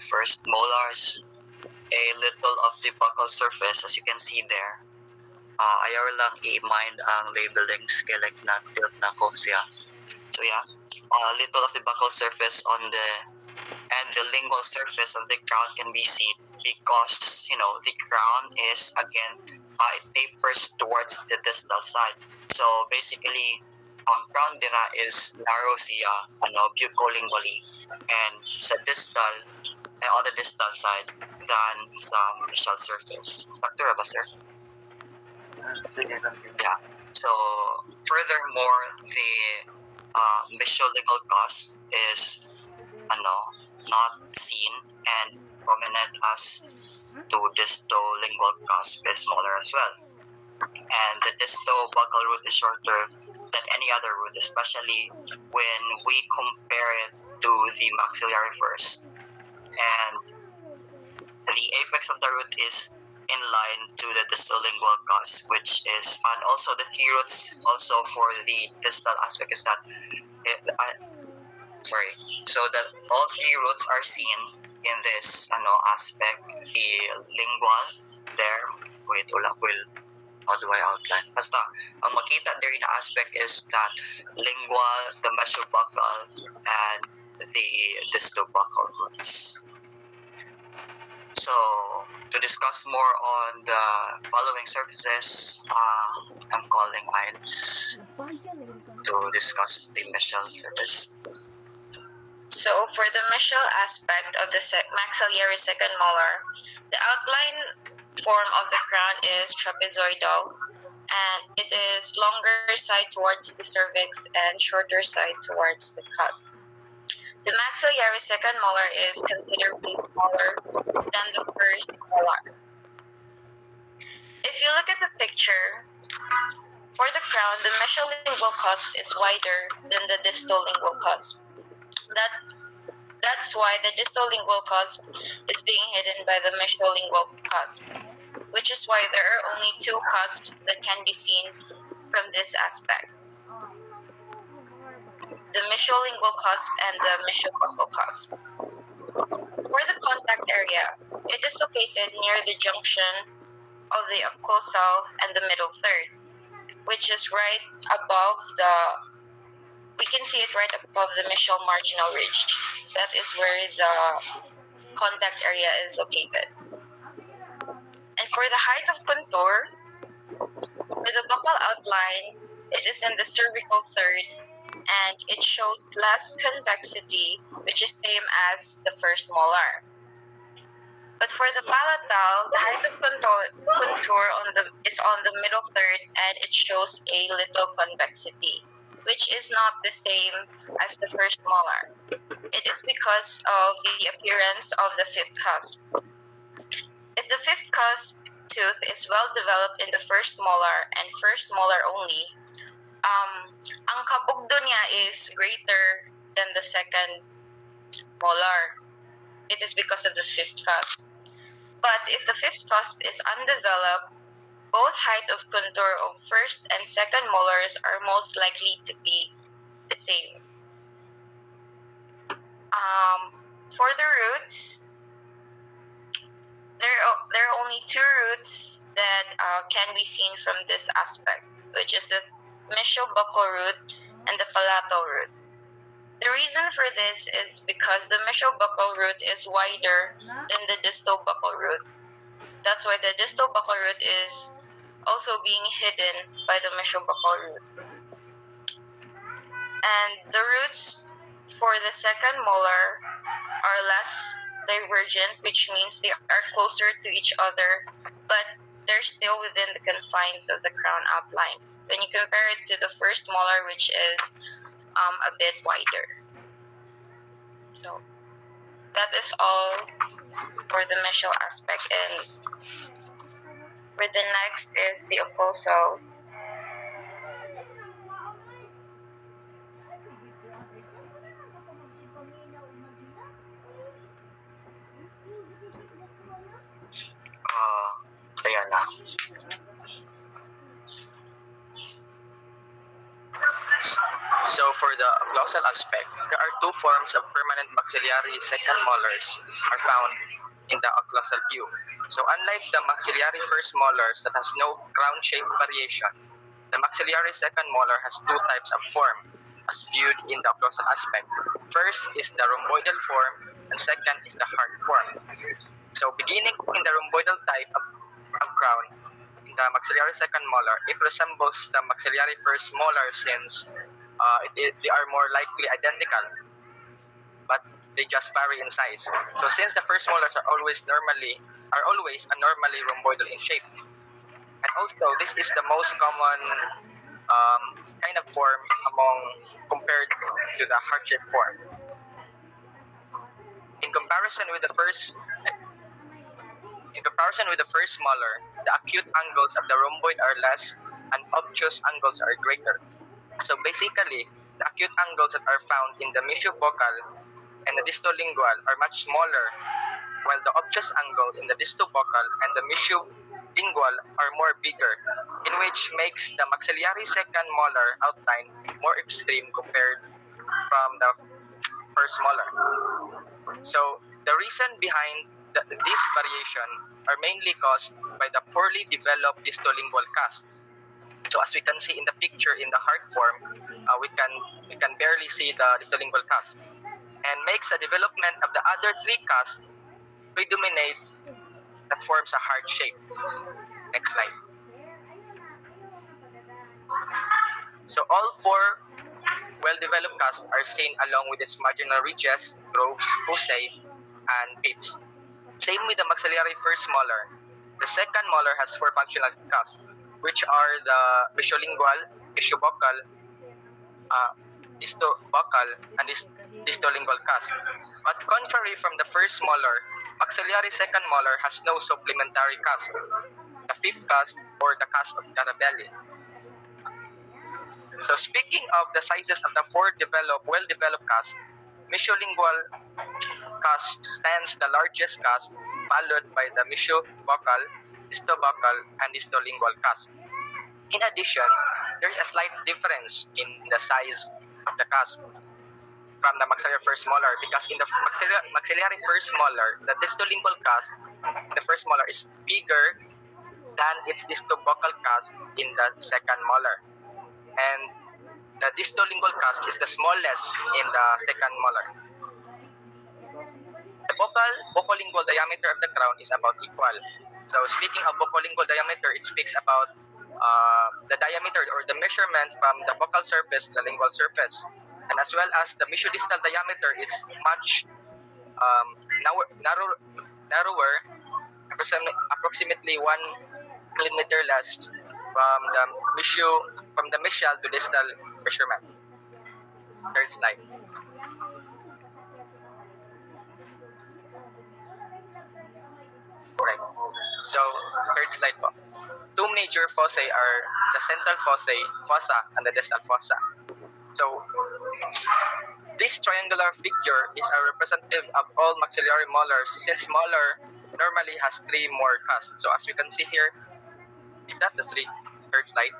first molars, a little of the buccal surface, as you can see there. Ayaw lang i-mind ang labeling skelex na tilt na ko siya. So yeah, a little of the buccal surface and the lingual surface of the crown can be seen because the crown is again it tapers towards the distal side. So basically, ang crown dira is narrow siya buccolingually, and sa distal on the distal side than sa mesial surface. Sakto ra ba, sir? Yeah. So furthermore, the mesiolingual cusp is not seen and prominent as to distolingual cusp is smaller as well. And the distobuccal root is shorter than any other root, especially when we compare it to the maxillary first. And the apex of the root is in line to the distolingual cusp, which is, and also the three roots also for the distal aspect is that so that all three roots are seen in this aspect. The lingual there, wait, how do I outline? Basta, ang makita there na aspect is that lingual, the mesiobuccal, and the distobuccal roots. So, to discuss more on the following surfaces, I'm calling Ines to discuss the mesial surface. So, for the mesial aspect of the maxillary second molar, the outline form of the crown is trapezoidal, and it is longer side towards the cervix and shorter side towards the cusp. The maxillary second molar is considerably smaller than the first molar. If you look at the picture, for the crown, the mesiolingual cusp is wider than the distolingual cusp. That's why the distolingual cusp is being hidden by the mesiolingual cusp, which is why there are only two cusps that can be seen from this aspect: the mesiolingual cusp and the mesiobuccal cusp. For the contact area, it is located near the junction of the occlusal and the middle third, which is right above we can see it right above the mesial marginal ridge. That is where the contact area is located. And for the height of contour, for the buccal outline, it is in the cervical third, and it shows less convexity, which is same as the first molar. But for the palatal, the height of contour is on the middle third, and it shows a little convexity, which is not the same as the first molar. It is because of the appearance of the fifth cusp. If the fifth cusp tooth is well developed in the first molar and first molar only, ang kabugdo niya is greater than the second molar. It is because of the fifth cusp. But if the fifth cusp is undeveloped, both height of contour of first and second molars are most likely to be the same. For the roots, there are only two roots that can be seen from this aspect, which is the meshobuccal root and the palatal root. The reason for this is because the meshobuccal root is wider than the distal buccal root. That's why the distal buccal root is also being hidden by the meshobuccal root. And the roots for the second molar are less divergent, which means they are closer to each other, but they're still within the confines of the crown outline when you compare it to the first molar, which is a bit wider. So that is all for the mesial aspect, and for the next is the occlusal. Ayan na. So for the occlusal aspect, there are two forms of permanent maxillary second molars are found in the occlusal view. So unlike the maxillary first molars that has no crown shape variation, the maxillary second molar has two types of form as viewed in the occlusal aspect. First is the rhomboidal form, and second is the hard form. So beginning in the rhomboidal type of crown, in the maxillary second molar, it resembles the maxillary first molar since they are more likely identical, but they just vary in size. So since the first molars are always anormally rhomboidal in shape, and also this is the most common kind of form compared to the heart-shaped form. In comparison with the first molar, the acute angles of the rhomboid are less and obtuse angles are greater. So basically, the acute angles that are found in the meshobuccal and the distolingual are much smaller, while the obtuse angle in the distobuccal and the mesholingual are more bigger, in which makes the maxillary second molar outline more extreme compared from the first molar. So the reason behind this variation are mainly caused by the poorly developed distolingual cusp. So as we can see in the picture in the heart form, we can barely see the distolingual cusp, and makes the development of the other three cusps predominate that forms a heart shape. Next slide. So all four well-developed cusps are seen along with its marginal ridges, groves, foci, and pits. Same with the maxillary first molar. The second molar has four functional cusps, which are the mesholingual, meshobuccal, distobuccal, and distolingual cusp. But contrary from the first molar, maxillary second molar has no supplementary cusp, the fifth cusp or the cusp of Carabelli. So speaking of the sizes of the four well-developed cusp, mesholingual cusp stands the largest cusp, followed by the meshobuccal, distobuccal, and distolingual cusp. In addition, there is a slight difference in the size of the cusp from the maxillary first molar, because in the maxillary first molar, the distolingual cusp, the first molar, is bigger than its distobuccal cusp in the second molar, and the distolingual cusp is the smallest in the second molar. The buccolingual diameter of the crown is about equal. So speaking of buccolingual diameter, it speaks about the diameter or the measurement from the buccal surface to the lingual surface, and as well as the mesiodistal diameter is much narrower, approximately 1 millimeter less from the mesial to distal measurement. Third slide. Right. So, third slide po. Two major fossae are the central fossa, and the distal fossa. So, this triangular figure is a representative of all maxillary molars, since molar normally has three more cusps. So, as we can see here, is that the third slide?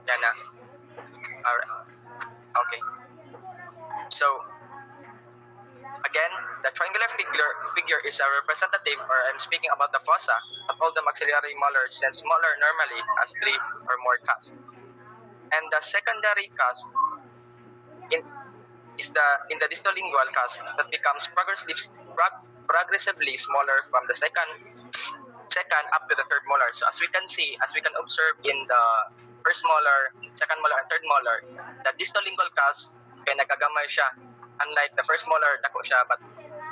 Yan na. Alright. Okay. So, again, the triangular figure is a representative, or I'm speaking about the fossa, of all the maxillary molars, since molar normally has three or more cusps. And the secondary cusp is in the distolingual cusp that becomes progressively smaller from the second up to the third molar. So as we can observe in the first molar, second molar, and third molar, the distolingual cusp kay nagagamay siya. Unlike the first molar, dako siya, but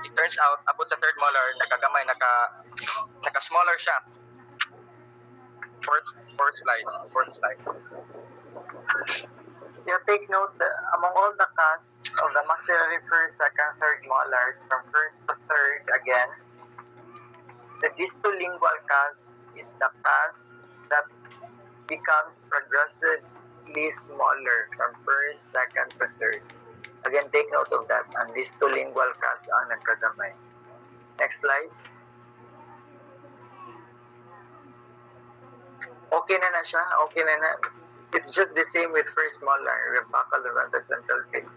it turns out abot sa third molar, nagagamay, naka-smaller siya. Fourth slide. You take note that among all the cusps of the maxillary first, second, third molars, from first to third again, the distolingual cusp is the cusp that becomes progressively smaller from first, second to third. Again, take note of that. Ang distolingual cusp ang nagkagamay. Next slide. Okay na siya. Okay na. It's just the same with first molar. We have buccal around the central pit.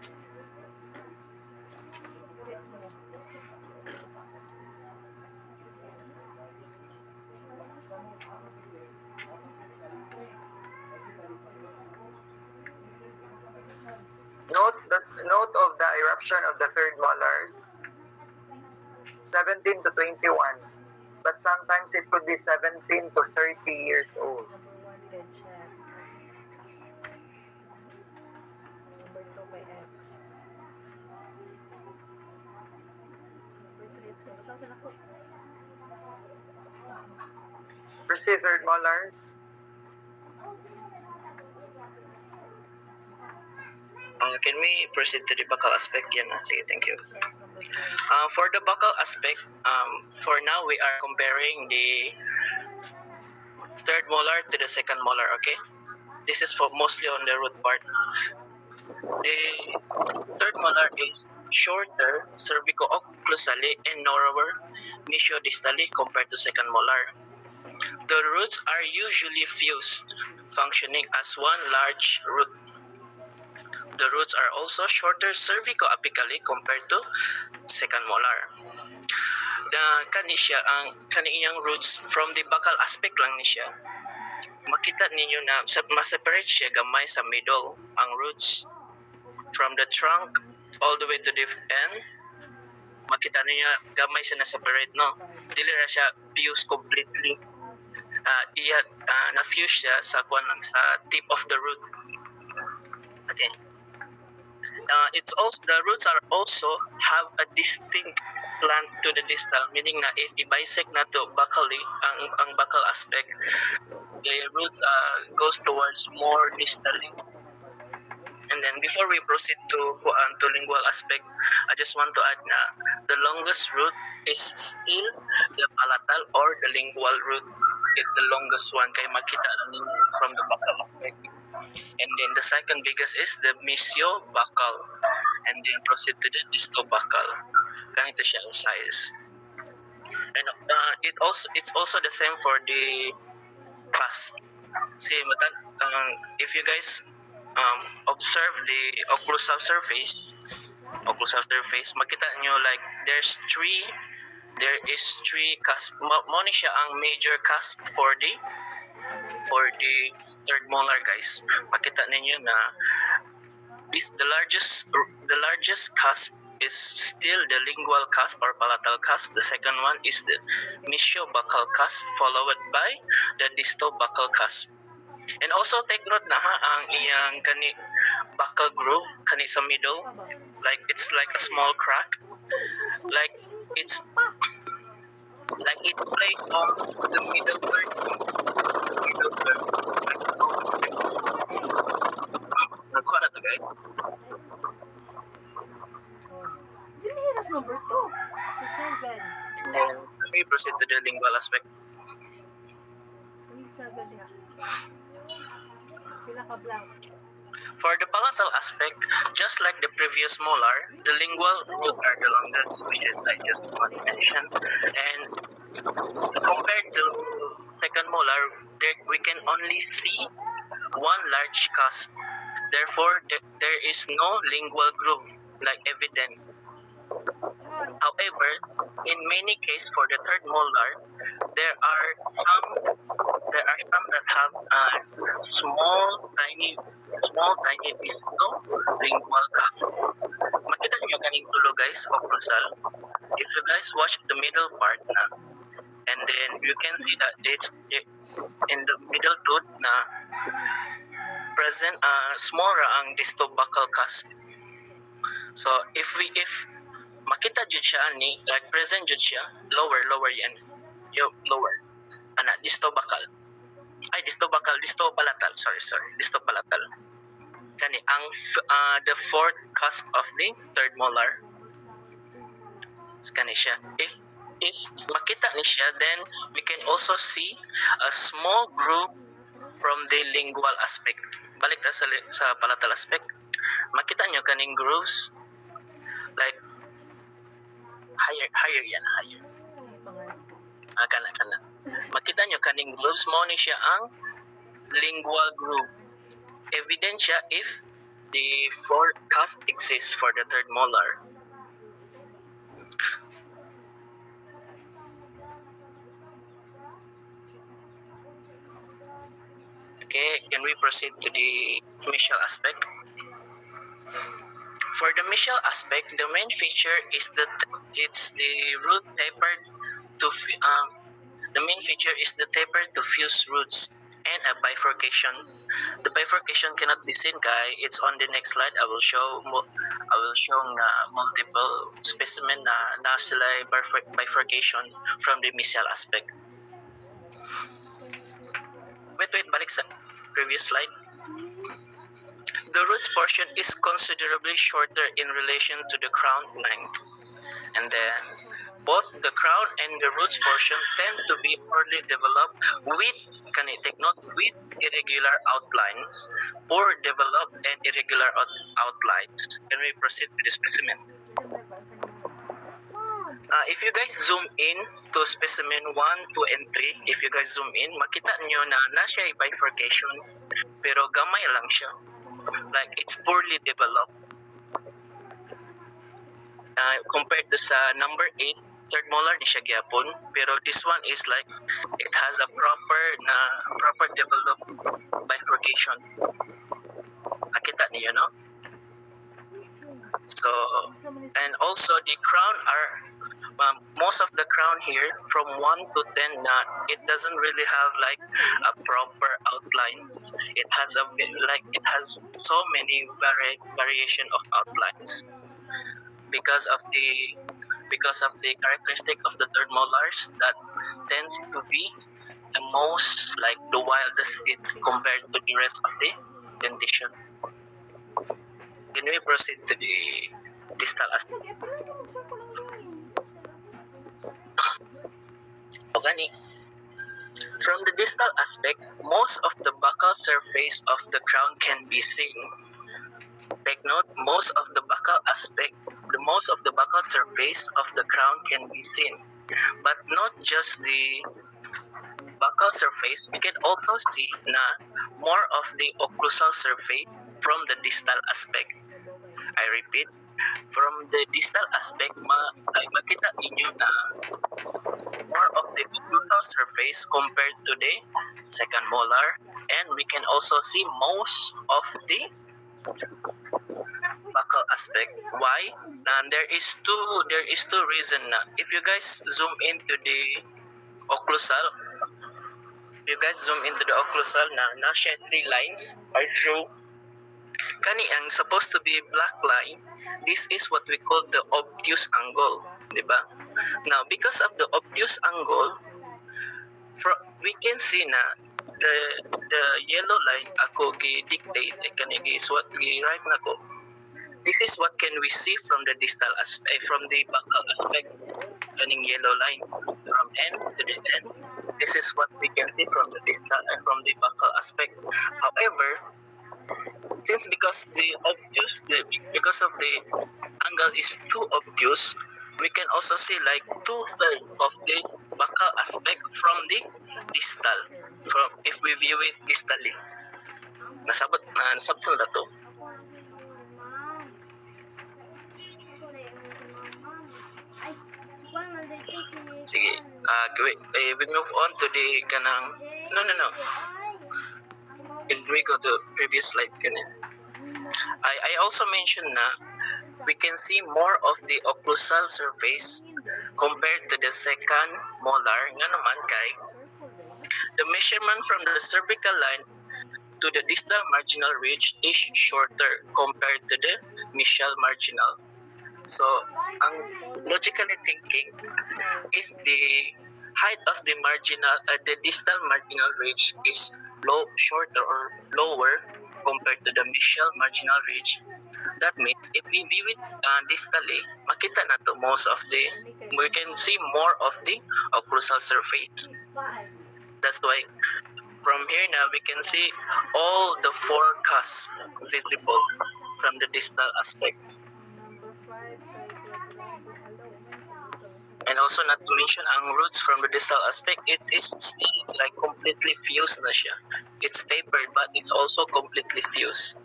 Note of the eruption of the third molars, 17 to 21, but sometimes it could be 17 to 30 years old. Proceed, third molars. Can we proceed to the buccal aspect? Yan na. Sige, thank you. For the buccal aspect, for now we are comparing the third molar to the second molar, okay? This is for mostly on the root part. The third molar is shorter cervico-occlusally and narrower mesiodistally compared to second molar. The roots are usually fused, functioning as one large root. The roots are also shorter cervico-apically compared to second molar. Kaniyang roots from the buccal aspect lang ni siya. Makita ninyo na ma-separate siya gamay sa middle ang roots from the trunk all the way to the end. Makita ninyo gamay siya na separate, no? Dili ra siya fused completely. Na-fuse siya sa tip of the root. Okay. The roots are also have a distinct slant to the distal, meaning na if i-bisect na to buccally, ang buccal aspect, the root goes towards more distally. And then before we proceed to lingual aspect, I just want to add na the longest root is still the palatal or the lingual root. It's the longest one kay makita ninyo from the buccal aspect. And then the second biggest is the mesio-buccal, and then proceed to the disto-buccal. Ganito siya ang size. And it's also the same for the cusp. See, if you guys observe the occlusal surface, makita nyo like there is three cusp. Mo ni siya ang major cusp for the third molar, guys. Makita ninyo na the largest cusp is still the lingual cusp or palatal cusp. The second one is the mesio-buccal cusp, followed by the disto-buccal cusp. And also take note na ang iyang buccal groove kani sa middle, like it's like a small crack, like it played on the middle third. Nakuha proceed to the lingual aspect? For the palatal aspect, just like the previous molar, the lingual root are the longest, which is I just mentioned. And compared to second molar, there we can only see one large cusp. Therefore, there is no lingual groove like evident. However, in many cases for the third molar, there are some that have small tiny distal lingual cusp. Makita niyo kaning tulo guys o crusal. If you guys watch the middle part na, and then you can see that it's in the middle tooth na present small ra ang distobuccal cusp. So if makita jud siya ani like present jud siya lower yan lower ana distobuccal distopalatal sorry distopalatal kani ang the fourth cusp of the third molar kani siya. If makita ni siya, then we can also see a small groove from the lingual aspect. Balik ta sa palatal aspect, makita nyo kaning grooves like higher kana makita nyo kaning grooves mo ni siya ang lingual groove. Evident siya if the fourth cusp exists for the third molar. Okay, can we proceed to the mesial aspect? For the mesial aspect, the main feature is that it's the root tapered to the main feature is the tapered to fused roots and a bifurcation. The bifurcation cannot be seen kay it's on the next slide. I will show multiple specimen na sila bifurcation from the mesial aspect. Wait, balik sa previous slide. The roots portion is considerably shorter in relation to the crown length. And then, both the crown and the roots portion tend to be poorly developed with irregular outlines, poor developed and irregular outlines. Can we proceed with the specimen? If you guys zoom in to specimen 1, 2, and 3, if you guys zoom in, makita nyo na siya bifurcation, pero gamay lang siya. Like, it's poorly developed. Compared to sa number 8, third molar ni siya gyapon, pero this one is like, it has a proper developed bifurcation. Makita niyo, no? So, and also the crown are most of the crown here from 1 to 10 it doesn't really have like a proper outline. It has so many variation of outlines because of the characteristic of the third molars that tends to be the most like the wildest teeth compared to the rest of the dentition. Can we proceed to the distal aspect? Okay. From the distal aspect, most of the buccal surface of the crown can be seen. Take note, most of the buccal surface of the crown can be seen. But not just the buccal surface, we can also see more of the occlusal surface from the distal aspect. I repeat, from the distal aspect, makita ninyo na more of the occlusal surface compared to the second molar, and we can also see most of the buccal aspect. Why? And there is two reasons. If you guys zoom into the occlusal, na siya 3 lines are through. Kani ang supposed to be black line, this is what we call the obtuse angle, diba? Now, because of the obtuse angle, we can see na the yellow line ako gi-dictate, kani gi-swat gi-write na ko. this is what can we see from the distal aspect, from the buccal aspect, running yellow line from end to the end. This is what we can see from the distal and from the buccal aspect. However, since because of the angle is too obtuse, we can also see like 2/3 of the buccal aspect from the distal. From if we view it distally. Nasabot na to. Sige, we move on to the kanang no. Can we go to previous slide kanin? I also mentioned na we can see more of the occlusal surface compared to the second molar nga naman kay the measurement from the cervical line to the distal marginal ridge is shorter compared to the mesial marginal. So, ang logically thinking, if the height of the distal marginal ridge is shorter or lower compared to the mesial marginal ridge, that means if we view it distally, makita na to we can see more of the occlusal surface. That's why from here now we can see all the 4 cusps visible from the distal aspect. And also not to mention ang roots from the distal aspect, it is still like completely fused na siya. It's tapered but it's also completely fused.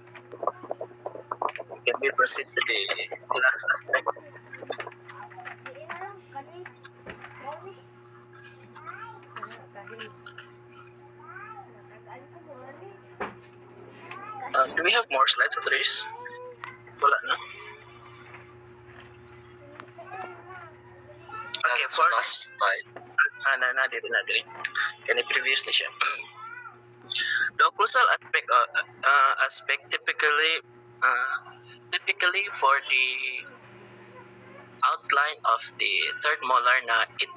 Can we proceed to the last aspect? Do we have more slides of this? Wala na. Okay, for last slide. Na dito. Can I previous na siya? The occlusal aspect typically for the outline of the third molar na it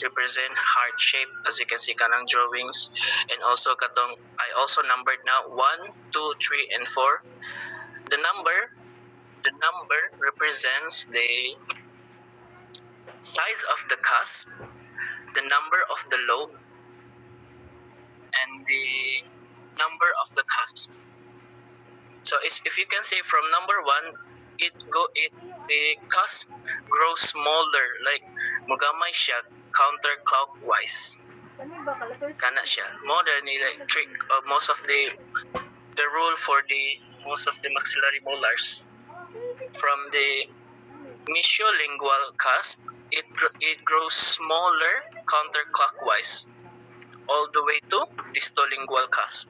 represent heart shape, as you can see kanang drawings, and also katong I also numbered now 1, 2, 3, and 4. The number represents the size of the cusp, the number of the lobe, and the number of the cusp. So if you can see from number 1, the cusp grows smaller, like mugamay siya counterclockwise. Kana siya. More than like trick most of the rule for the most of the maxillary molars. From the mesiolingual cusp, it grows smaller counterclockwise all the way to distolingual cusp.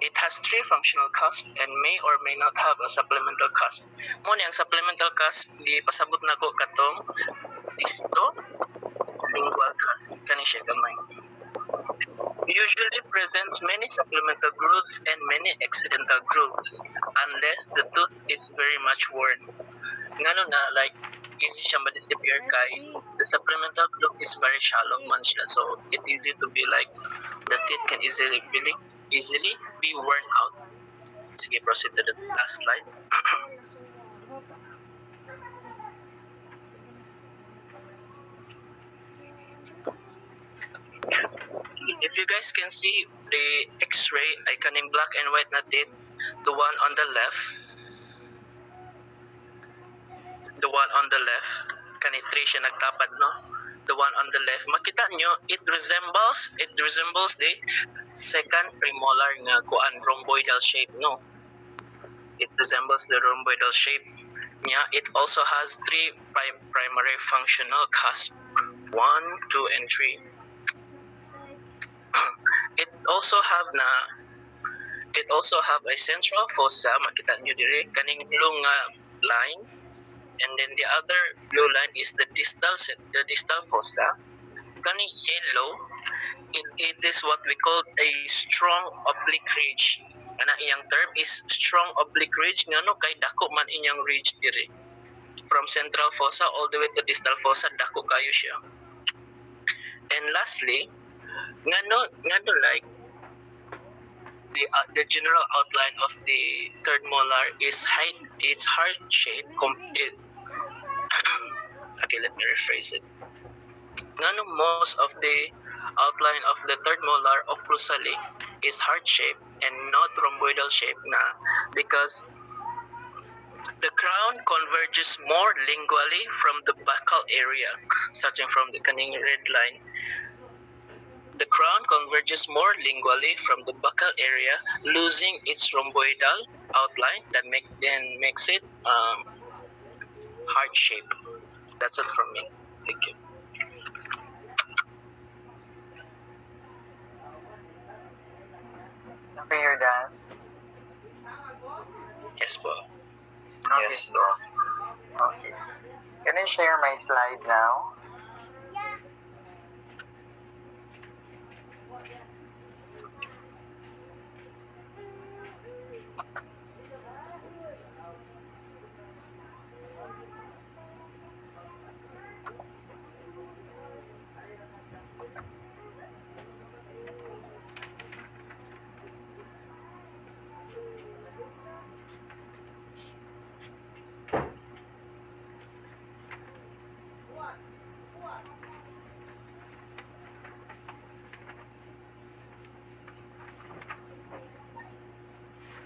It has 3 functional cusps and may or may not have a supplemental cusp. Muna ang supplemental cusp, di pasabot na ko katong distolingual cusp. Kani siya gamay. Usually presents many supplemental grooves and many accidental grooves unless the tooth is very much worn. Ngano na like easy siya ma-disappear kay the supplemental groove is very shallow man siya, so it's easy to be like the teeth can easily be worn out. Sige, proceed to the last slide. If you guys can see the X-ray icon in black and white na teeth, the one on the left, kanit 3 siya nagtapad, no? The one on the left, makita nyo, it resembles the second premolar nga kuan rhomboidal shape, no? It resembles the rhomboidal shape. Yeah, it also has 3 primary functional cusps, 1, 2, and 3. It also have a central fossa, makita nyo diri kaning blue nga line, and then the other blue line is the distal fossa. Kani yellow, it is what we call a strong oblique ridge. Ana iyang term is strong oblique ridge ngano kay dako man inyang ridge diri. From central fossa all the way to distal fossa, dako kayo siya. And lastly, ngano like the general outline of the third molar is it's heart shape. Okay, let me rephrase it. Ngano most of the outline of the third molar occlusally is heart shape and not rhomboidal shape na because the crown converges more lingually from the buccal area, starting from the kaning red line. The crown converges more lingually from the buccal area, losing its rhomboidal outline that makes it heart shape. That's it from me. Thank you. Okay, you're done. Yes, po. Yes, Doc. Okay. Can I share my slide now?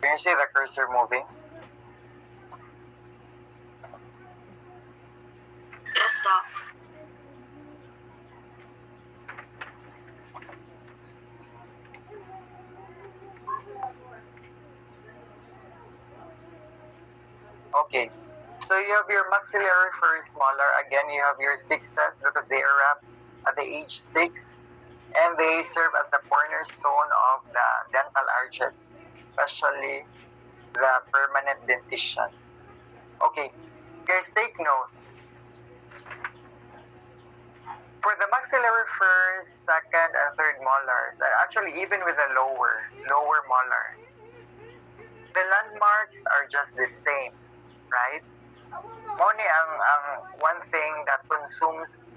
Can you see the cursor moving? Yes, Doc. Okay. So you have your maxillary first molar. Again, you have your sixes because they erupt at the age 6 and they serve as a cornerstone of the dental arches, especially the permanent dentition. Okay, guys, take note. For the maxillary first, second, and third molars, and actually even with the lower molars, the landmarks are just the same, right? Only ang one thing that consumes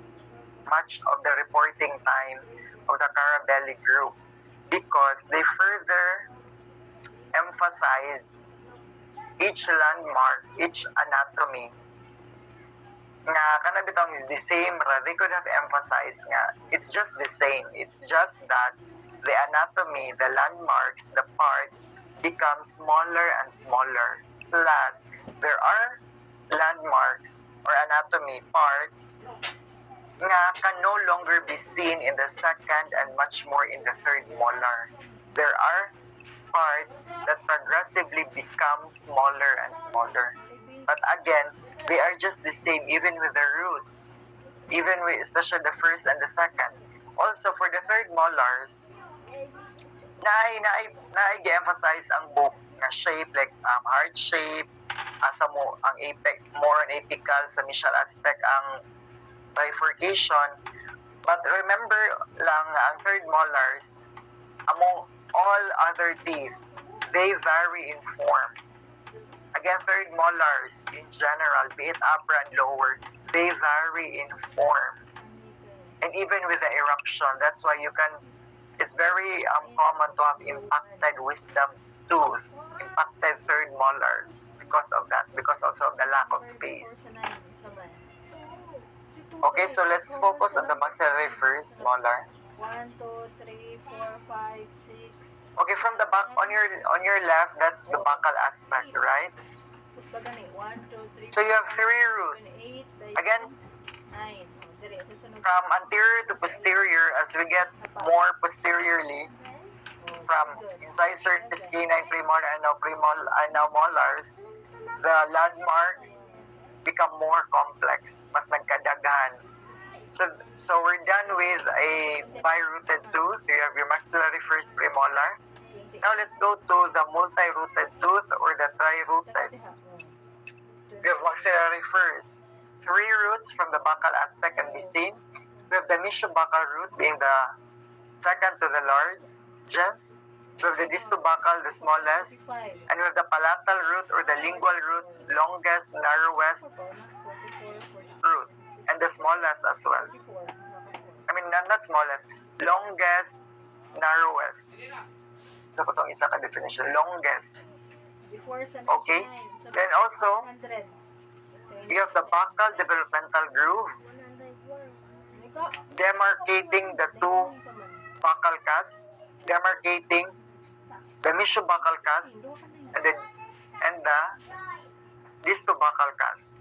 much of the reporting time of the Carabelli group because they further emphasize each landmark, each anatomy nga kana bitong is the same ra, they could have emphasized nga it's just the same. It's just that the anatomy, the landmarks, the parts become smaller and smaller. Plus, there are landmarks or anatomy parts nga can no longer be seen in the second and much more in the third molar. There are parts that progressively become smaller and smaller. But again, they are just the same even with the roots, even with especially the first and the second. Also, for the third molars, na-emphasize ang book na shape like heart shape, asa mo ang apex, more on apical, sa mesial aspect ang bifurcation. But remember lang ang third molars, among all other teeth, they vary in form. Again, third molars in general, be it upper and lower, they vary in form. And even with the eruption, that's why it's very common to have impacted wisdom tooth, impacted third molars because of that, because also of the lack of space. Okay, so let's focus on the maxillary first molar. 1, 2, 3, 4, 5, 6. Okay, from the back on your left, that's the buccal aspect, right? 1, 2, 3. So you have 3 roots. Again, 9. from anterior to posterior, as we get more posteriorly, from incisor to canine premolar and now molars, the landmarks become more complex, mas nagkadaghan. So we're done with a bi-rooted tooth. You have your maxillary first premolar. Now let's go to the multi-rooted tooth or the tri-rooted. We have maxillary first. 3 roots from the buccal aspect can be seen. We have the mesio-buccal root being the second to the largest. We have the distobuccal, the smallest. And we have the palatal root or the lingual root, longest, narrowest root. And the smallest as well. I mean, not smallest, longest, narrowest. Sa itong isa ka definition, longest. Before sa Okay. 99. So, Then also, 100. you have the buccal developmental groove Ikaw, demarcating the two buccal cusps, demarcating the mesiobuccal cusp and the distobuccal cusp.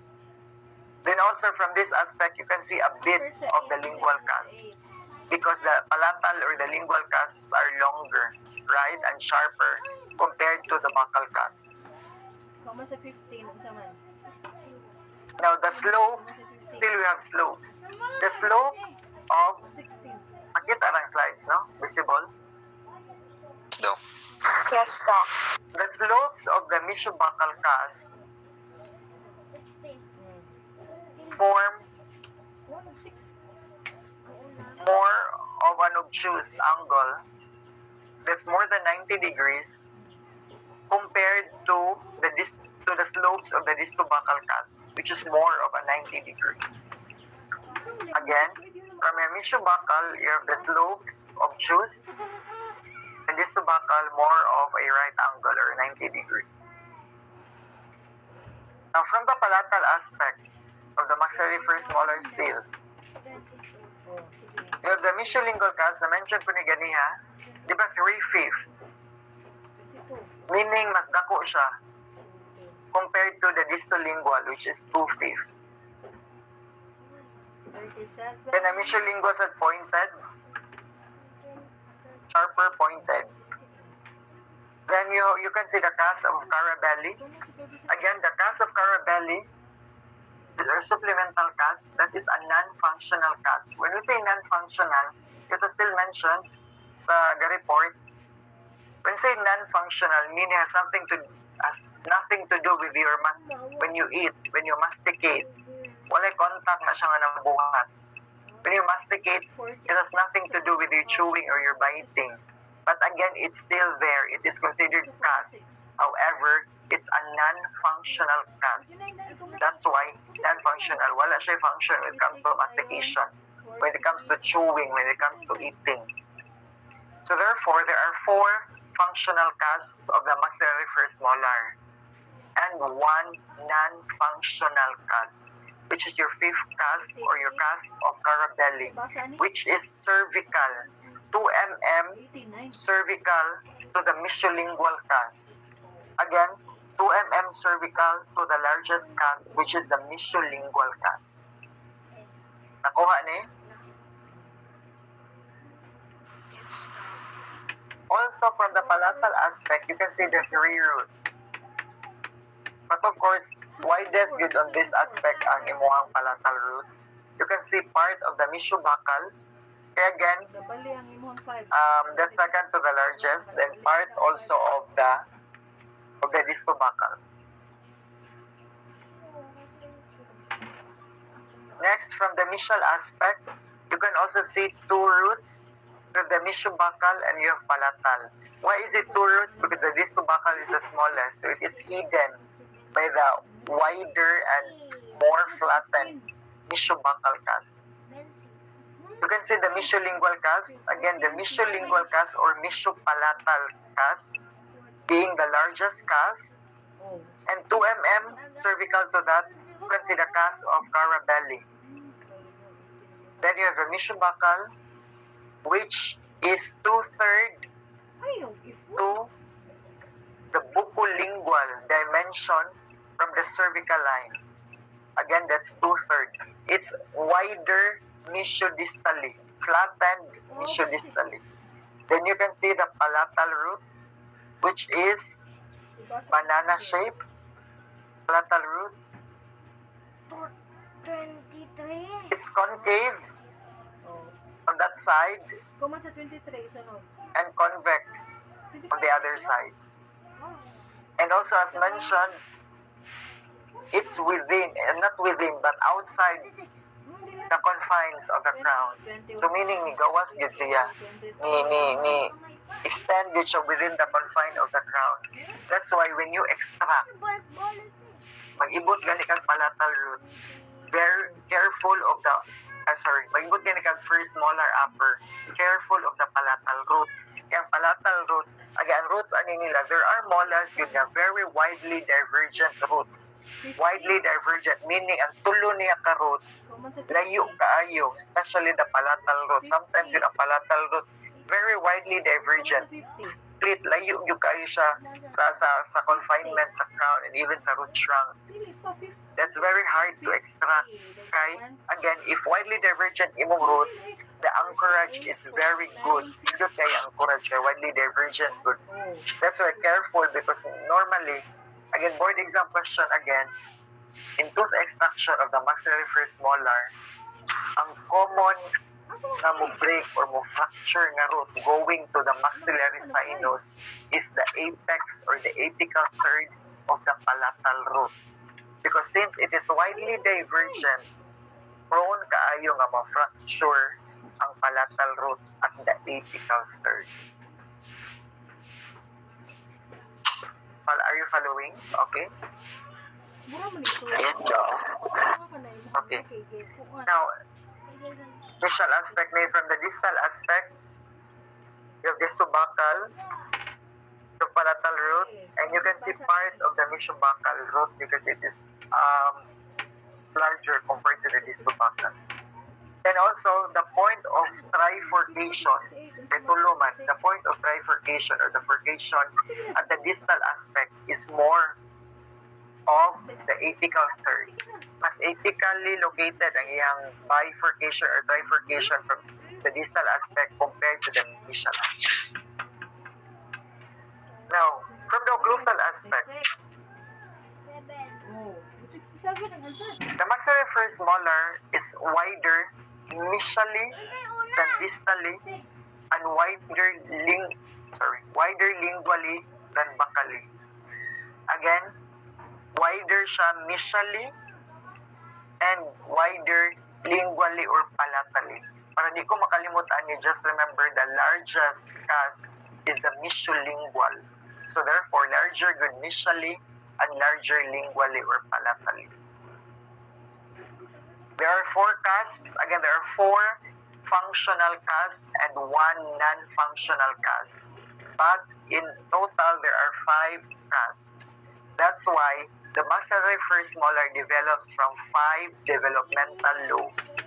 Then also from this aspect, you can see a bit of the lingual cusps because the palatal or the lingual cusps are longer, right, and sharper compared to the buccal cusps. Common sa 15. Unsa man? Now the slopes, still we have slopes. The slopes of, 16. makita ang slides, no? Visible? Doc. Yes, Doc. The slopes of the mesiobuccal cusp form more of an obtuse angle that's more than 90 degrees compared to the slopes of the distobuccal cusp, which is more of a 90 degree. Again, from your mesiobuccal, you have the slopes obtuse, and distobuccal more of a right angle or 90 degree. Now, from the palatal aspect of the maxillary first molar still, you have the mesiolingual cusp, na-mention ko ni ganiha, di ba 3/5? Meaning, mas dako siya compared to the distolingual, which is 2/5. 37. Then the mesiolingual is pointed, sharper pointed. Then you can see the cusp of Carabelli. Again, the cusp of Carabelli is a supplemental cusp. That is a non-functional cusp. When we say non-functional, it is still mentioned sa report. When we say non-functional, meaning has nothing to do with your when you eat, when you masticate. Walay contact na siya nga nabuhat. When you masticate, it has nothing to do with your chewing or your biting. But again, it's still there. It is considered cusp. However, it's a non-functional cusp. That's why non-functional. Wala siya function when it comes to mastication, when it comes to chewing, when it comes to eating. So therefore, there are 4 functional cusps of the maxillary first molar and 1 non-functional cusp, which is your 5th cusp or your cusp of Carabelli, which is cervical, 2 mm cervical to the mesiolingual cusp. Again, 2 mm cervical to the largest cusp, which is the mesiolingual cusp. Nakuha ni? Also, from the palatal aspect, you can see the 3 roots. But of course, widest good on this aspect ang imuhang palatal root. You can see part of the mesiobuccal. Kaya again, Nabali ang imong 5. the second to the largest, and part also of the distobuccal. Next, from the mesial aspect, you can also see 2 roots. You have the mesiobuccal and you have palatal. Why is it 2 roots? Because the distobuccal is the smallest, so it is hidden by the wider and more flattened mesiobuccal cusp. You can see the mesiolingual cusp. Again, the mesiolingual cusp or mesiopalatal cusp being the largest cusp, and 2 mm cervical to that, you can see the cusp of Carabelli. Then you have the mesiobuccal, which is 2/3 to the buccolingual dimension from the cervical line. Again, that's 2/3. It's wider mesiodistally, flattened mesiodistally. Then you can see the palatal root, which is banana shape. Palatal root. 23. It's concave on that side Common sa 23. Sunod. and convex on the other side. And also, as mentioned, it's within, and not within, but outside the confines of the crown. So meaning, ni gawas gid siya. Ni extend gid siya within the confine of the crown. That's why when you extract, mag-ibot gani kag palatal root, very careful of the, mag-ibot gani first molar upper, careful of the palatal root. Kaya ang palatal root, ang roots ani nila, there are molars yun nga very widely divergent roots. Widely divergent meaning ang tulo niya ka roots layo kaayo, especially the palatal root. Sometimes yun ang palatal root very widely divergent. Split layo yung kaayo siya sa confinement sa crown and even sa root trunk. That's very hard to extract. Okay? Again, if widely divergent imong roots, the anchorage is very good. Good kay anchorage kay widely divergent good. That's why careful because normally, again, board exam question again, in tooth extraction of the maxillary first molar, ang common na mo break or mo fracture nga root going to the maxillary sinus is the apex or the apical third of the palatal root. Because since it is widely divergent, prone kaayo nga ma-fracture ang palatal root at the apical third. Are you following? Okay? Yes, sir. Okay. Now, distal aspect made from the distal aspect, you have this tubercle, the palatal root, and you can see part of the mesobuccal root because it is larger compared to the distal buccal. And also, the point of trifurcation, the point of trifurcation or the furcation at the distal aspect is more of the apical third. Mas apically located ang iyang bifurcation or trifurcation from the distal aspect compared to the mesial aspect. Now, from the occlusal aspect, the maxillary first molar is wider mesially than distally and wider lingually than buccally. Again, wider siya mesially and wider lingually or palatally. Para di ko makalimutan niyo, just remember the largest cusp is the mesiolingual. So therefore, larger good mesially and larger lingually or palatally. There are four cusps. Again, there are four functional cusps and one non-functional cusp. But in total, there are 5 cusps. That's why the maxillary first molar develops from 5 developmental lobes.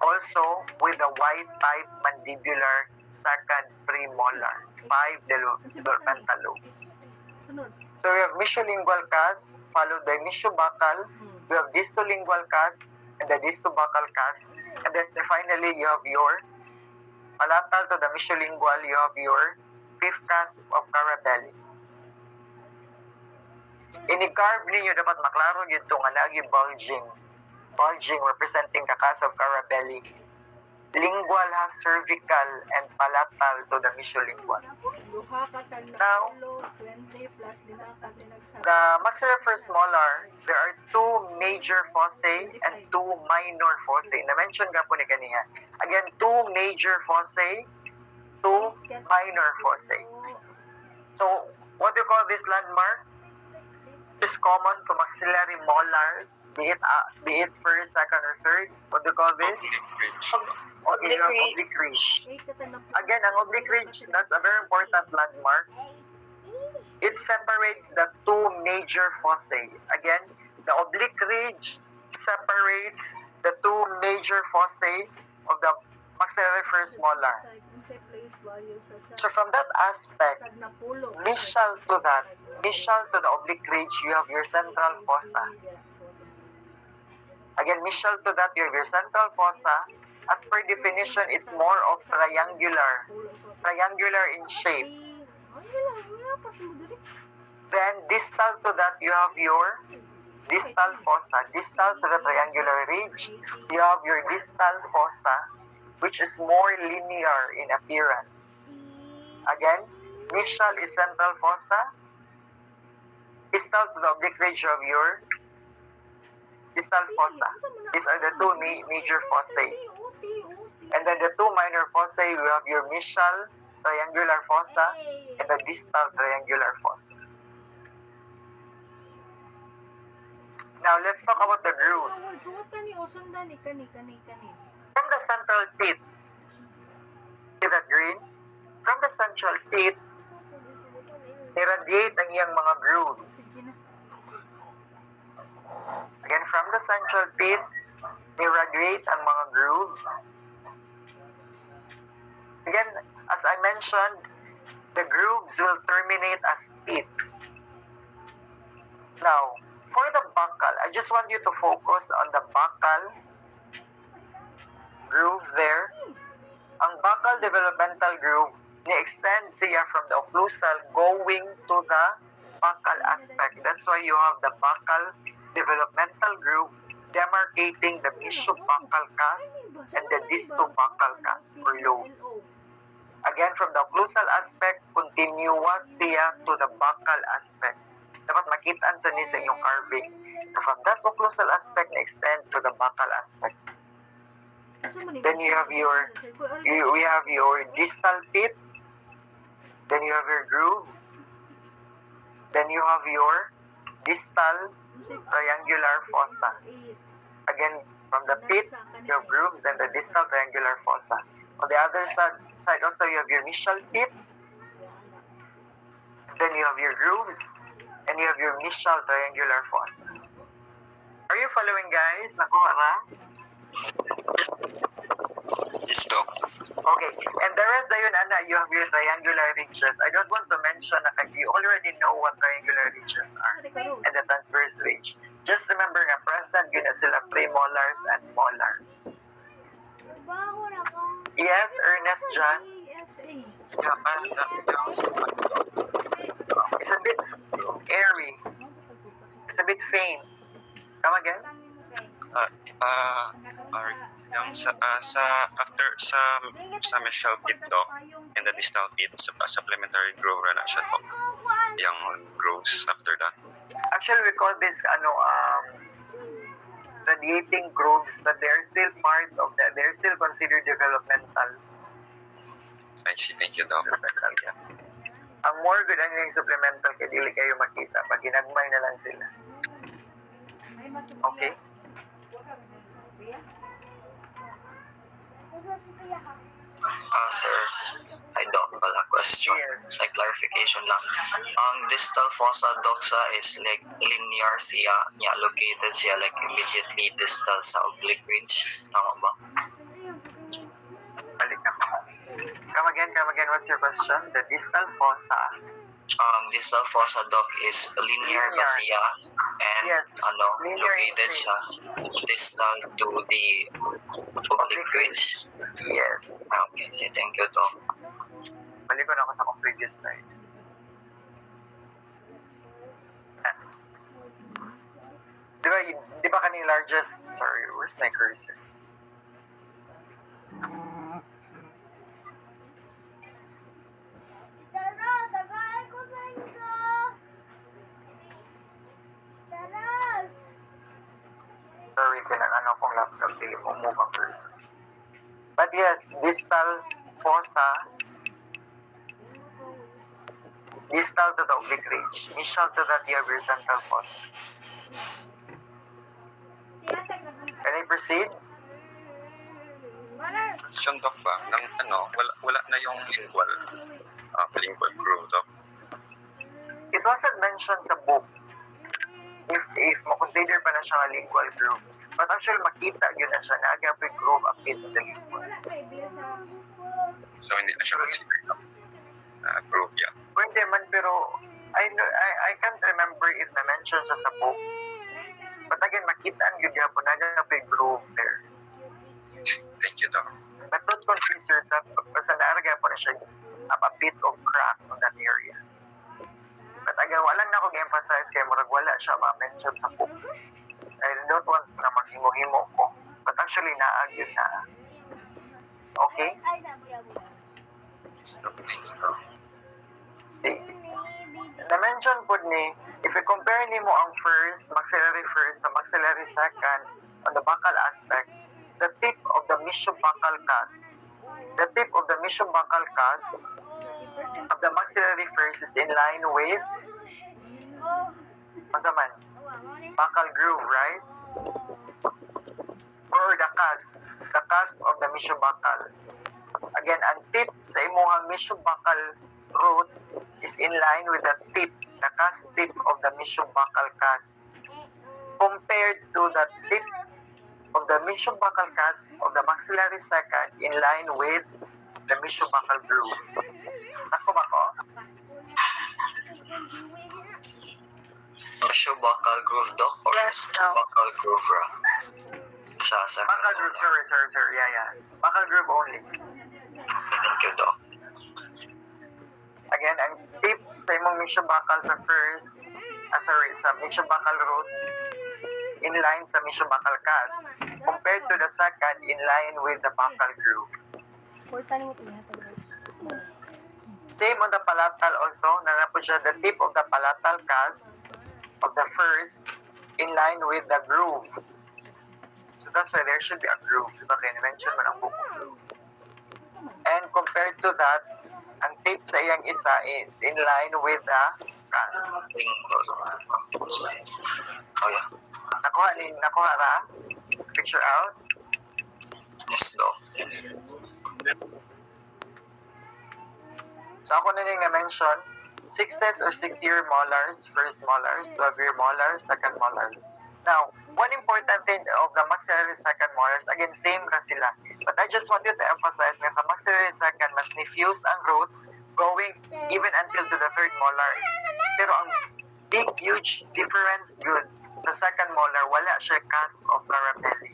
Also, with the white type mandibular second premolar, 5 developmental lobes. So we have mesiolingual cusp followed by mesiobuccal. We have distolingual cusp and the distobuccal cusp. And then finally, you have your palatal to the mesiolingual, you have your 5th cusp of carabelli. Ini-carve ninyo dapat maklaro yun ito nga nagi bulging representing the cusp of carabelli. Lingual has cervical and palatal to the mesiolingual. Now, the maxillary first molar, there are 2 major fossae and 2 minor fossae. Na-mention ka po ni kaniya. Again, 2 major fossae, 2 minor fossae. So, what do you call this landmark? Is common to maxillary molars, be it first, second, or third. What do you call this? Oblique ridge. Again, ang oblique ridge, that's a very important landmark. It separates the 2 major fossae. Again, the oblique ridge separates the 2 major fossae of the maxillary first molar. So from that aspect, mesial to the oblique ridge, you have your central fossa. Again, mesial to that, you have your central fossa. As per definition, it's more of triangular in shape. Then distal to that, you have your distal fossa. Distal to the triangular ridge, you have your distal fossa, which is more linear in appearance. Again, mesial is central fossa. Distal to the oblique ridge of your distal fossa. These are the 2 major fossae. And then the 2 minor fossae, we have your mesial triangular fossa and the distal triangular fossa. Now, let's talk about the grooves. From the central teeth, see that green? From the central teeth, irradiate ang iyang mga grooves. Again, from the central pit, irradiate ang mga grooves. Again, as I mentioned, the grooves will terminate as pits. Now, for the buccal, I just want you to focus on the buccal groove there. Ang buccal developmental groove, ni-extend siya from the occlusal going to the buccal aspect. That's why you have the buccal developmental groove demarcating the mesiobuccal cusp and the distobuccal cusp or lobes. Again, from the occlusal aspect, continuous siya to the buccal aspect. Dapat makitaan sa ni sa inyong carving. From that occlusal aspect, extend to the buccal aspect. Then you have we have your distal pit. Then you have your grooves. Then you have your distal triangular fossa. Again, from the pit, you have grooves and the distal triangular fossa. On the other side also, you have your mesial pit. Then you have your grooves. And you have your mesial triangular fossa. Are you following, guys? Nakuha na? Yes, Doc. Okay. And the rest, ayun, Ana, you have your triangular ridges. I don't want to mention na you already know what triangular ridges are and the transverse ridge. Just remember na present yun na sila premolars and molars. Yes, Ernest John? It's a bit airy. It's a bit faint. Come again? Yung sa mesial pit Doc and the distal pit supplementary groove na siya Doc. Yung grooves after that. Actually, we call this radiating grooves, but they're still part of that. They're still considered developmental. I see. Thank you Doc. Yeah. Ang more good ang yung supplemental kaya dili kayo makita pag ginagmay na lang sila. Okay? Sir, I don't pala question. Yes. Like clarification lang. Ang distal fossa doxa is like linear siya, located siya like immediately distal sa oblique ridge. Tama ba? Balik na. Come again. What's your question? The distal fossa. Distal fossa doc is linear ba siya? And Yes, linear located in siya distal to the oblique ridge. Yes. Okay, thank you doc. Balik ko na ako sa kong previous slide. Di ba kanina largest, sorry, where's my cursor? Sorry, kinang kong laptop, di mo move ang cursor. But yes, distal fossa, distal to the oblique ridge, mesial to the central fossa. Can I proceed? Question Doc ba? Wala na yung lingual groove Doc. It wasn't mentioned sa book if mo-consider pa na siya nga lingual groove. But actually, makita yun na siya na agapit groove apit to the lingual. So hindi na siya considered groove yeah. Pwede man, pero I can't remember if na-mention siya sa book. But again, makitaan yun niya po na agapit groove there. Thank you Doc. But don't confuse yourself. Basta naaraga po na siya a bit of crack on that area. But again, wala na akong emphasize kaya murag wala siya ma-mention sa book. I don't want na maghimo-himo ko. But actually, naagyo na. Okay? Thank you Doc. See, na-mention po ni, if you compare ni mo ang maxillary first sa maxillary second on the buccal aspect, the tip of the mesiobuccal cusp of the maxillary first is in line with masaman, buccal groove, right? Or the cusp of the mesiobuccal. Again, ang tip sa imuhang mesiobuccal root is in line with the tip tip, the cusp tip of the mesiobuccal cusp, compared to the tip of the mesiobuccal cusp of the maxillary second in line with the mesiobuccal groove. Sakto ba ko? Mesiobuccal groove, Doc, or Yes, Doc. buccal groove ra? Sa Buccal groove, sir. Yeah. Buccal groove only. Thank you, Doc. Again, ang tip sa imong mesiobuccal sa first, sa mesiobuccal root, in line sa mesiobuccal cusp, compared to the second in line with the buccal groove. Same on the palatal also, nanapod siya the tip of the palatal cusp of the first in line with the groove. So that's why there should be a groove. Diba kaya na-mention mo ng buko groove. And compared to that, ang tip sa iyang isa is in line with the cusp. Oh, yeah. Nakuha ra? Picture out? Yes, Doc. So ako na rin na-mention, 6th or 6th-year molars, first molars, 12-year molars, second molars. Now, one important thing of the maxillary second molars, again, same na sila. But I just want you to emphasize nga sa maxillary second, mas diffuse ang roots going even until to the third molars. Pero ang big, huge difference good sa second molar, wala siya cusp of carabelli.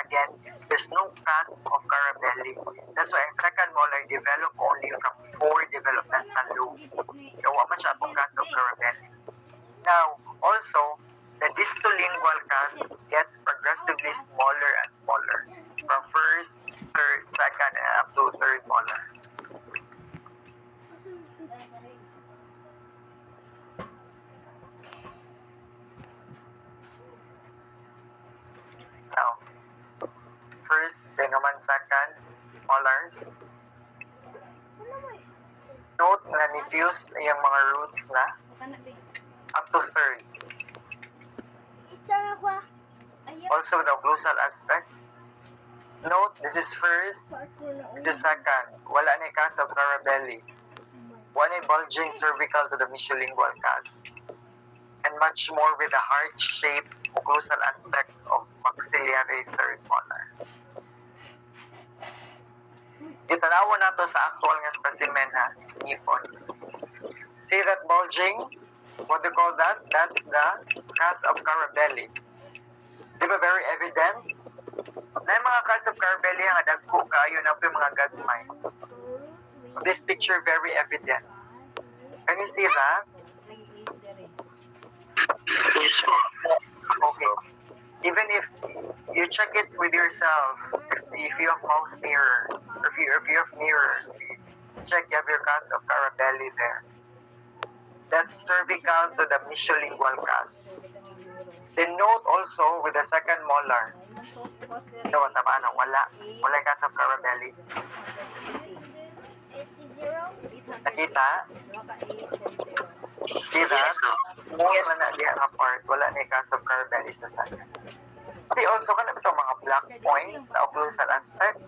Again, there's no cusp of carabelli. That's why ang second molar develop only from 4 developmental lobes. Kawa man siya akong cusp of carabelli. Now, also, the distolingual cusp gets progressively smaller and smaller from first, third, second, and up to third molar. Now, first, then naman second molars. Note na diffuse yung mga roots na up to third. Also the occlusal aspect. Note, this is first, this is second. Wala na cusp of carabelli. One a bulging cervical to the mesiolingual cusp. And much more with the heart-shaped occlusal aspect of maxillary third molar. Itanawa na to sa actual nga specimen ha, ngipon. See that bulging? What do you call that? That's the cusp of carabelli. Di ba very evident? Na yung mga cusp of carabelli nga dagko kayo na po yung mga gagmay. This picture very evident. Can you see that? Okay. Even if you check it with yourself, if you have mouse mirror, or if you have mirror, check you have your cusp of carabelli there. That's cervical to the mesiolingual cusp. Then note also with the second molar. Wala yung cusp of carabelli. Nakita? See that? Small na na diya nga part. Wala na yung cusp of carabelli sa second. See also, kanina ito mga black points sa occlusal aspect.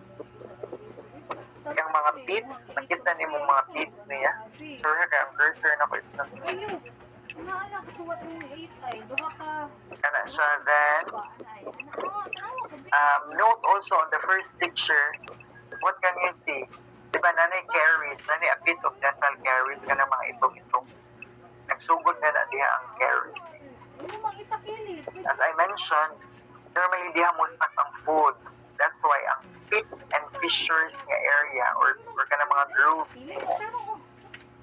Yung mga pits, nakita niyo mga pits niya. Sorry kaya ang cursor na ko, it's not. Kana siya. Then, note also on the first picture, what can you see? Diba nanay caries, nanay a bit of dental caries, kana mga itong-itong. Nagsugod na diha ang caries. As I mentioned, normally diha mo stuck ang food. That's why ang pit and fissures nga area or kana mga grooves nimo,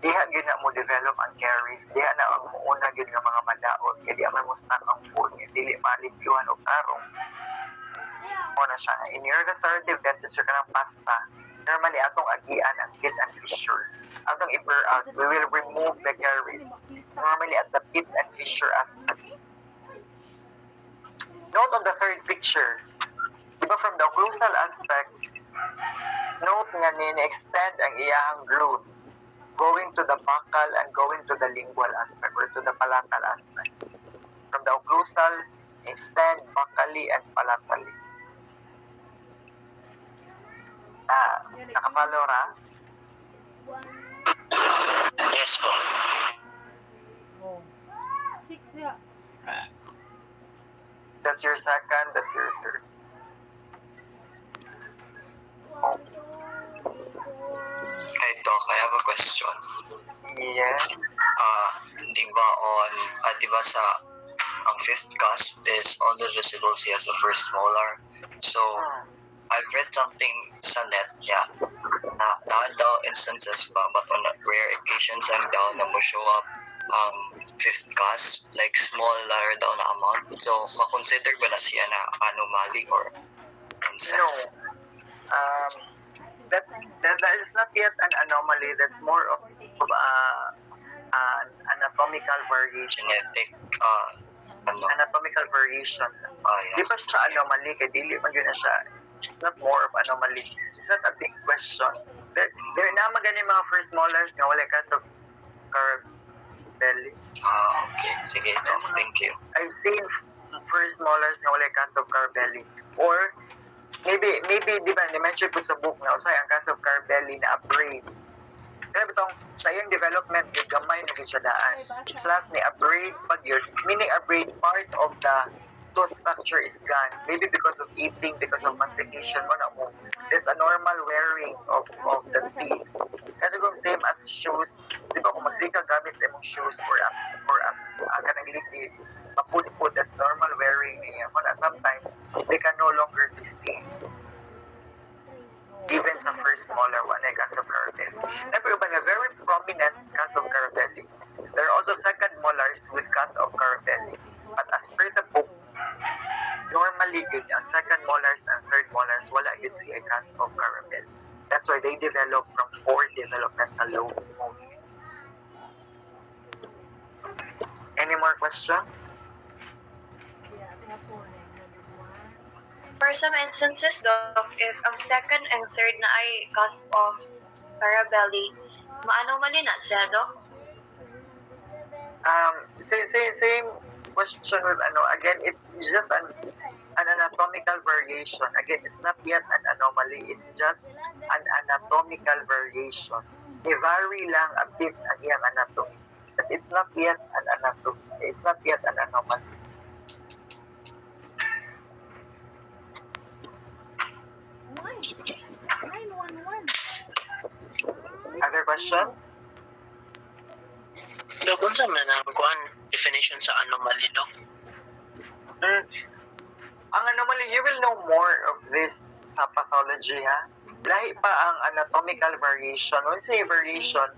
diha gyud na mo develop ang caries, diha na ang una gyud nga mga madaot, kaya diha man mo stuck ang food, dili malipyuhan og tarong. Mo na siya. In your restorative dentistry ka ng pasta, normally atong agian ang pit and fissure. Atong i-burr out, we will remove the caries. Normally at the pit and fissure aspect. Note on the third picture, diba from the occlusal aspect, note nga ni-extend ang iyahang grooves going to the buccal and going to the lingual aspect or to the palatal aspect. From the occlusal, extend buccally and palatally. Naka-follow ra? Yes po. That's your second, that's your third. Hey Doc, I have a question. Yes. Di ba sa ang fifth cusp is only visible siya sa first molar. So, I've read something sa net niya na dahil daw instances pa but on rare occasions ang daw na mo show up fifth cusp like smaller daw na amount. So, makonsider ba na siya na anomaly or No. That is not yet an anomaly. That's more of an anatomical variation. genetic Anatomical variation. yeah. Di pa siya anomaly, kaya dili man yun na siya. It's not more of anomaly. It's not a big question. There na magani mga first molars nga wala ka sa belly. Okay. Sige, Doc. Thank you. I've seen first molars nga wala cast of belly. Or maybe di ba ni-mention po sa book na usay ang cast of belly na abrade. Kaya bitong sa iyang development yung gamay na siya daan. Plus ni abrade pag yun, meaning abrade part of the tooth structure is gone. Maybe because of eating, because of mastication mo na mo. There's a normal wearing of the teeth. Kaya kung same as shoes, di ba kung magsika gamit sa imong shoes or kanang liquid, mapud-pud, that's normal wearing niya. Sometimes, they can no longer be seen. Even sa first molar one, ay cast of carabelli. Pero ba na very prominent cast of carabelli. There are also second molars with cast of carabelli. But as per the book, normally good, ang second molars and third molars, wala good siya cast of carabelli. That's why they develop from 4 developmental lobes only. Any more question? For some instances, Doc, if ang second and third na ay cusp of carabelli, maanomaly na siya, Doc? Same question with again, it's just an anatomical variation. Again, it's not yet an anomaly, it's just an anatomical variation. May vary lang a bit ang iyang anatomy, but it's not yet an anatomy, it's not yet an anomaly. Other question? Dok, kung sa man ang kuan definition sa anomaly, Dok? Ang anomaly, you will know more of this sa pathology, ha? Lahi pa ang anatomical variation. When say variation,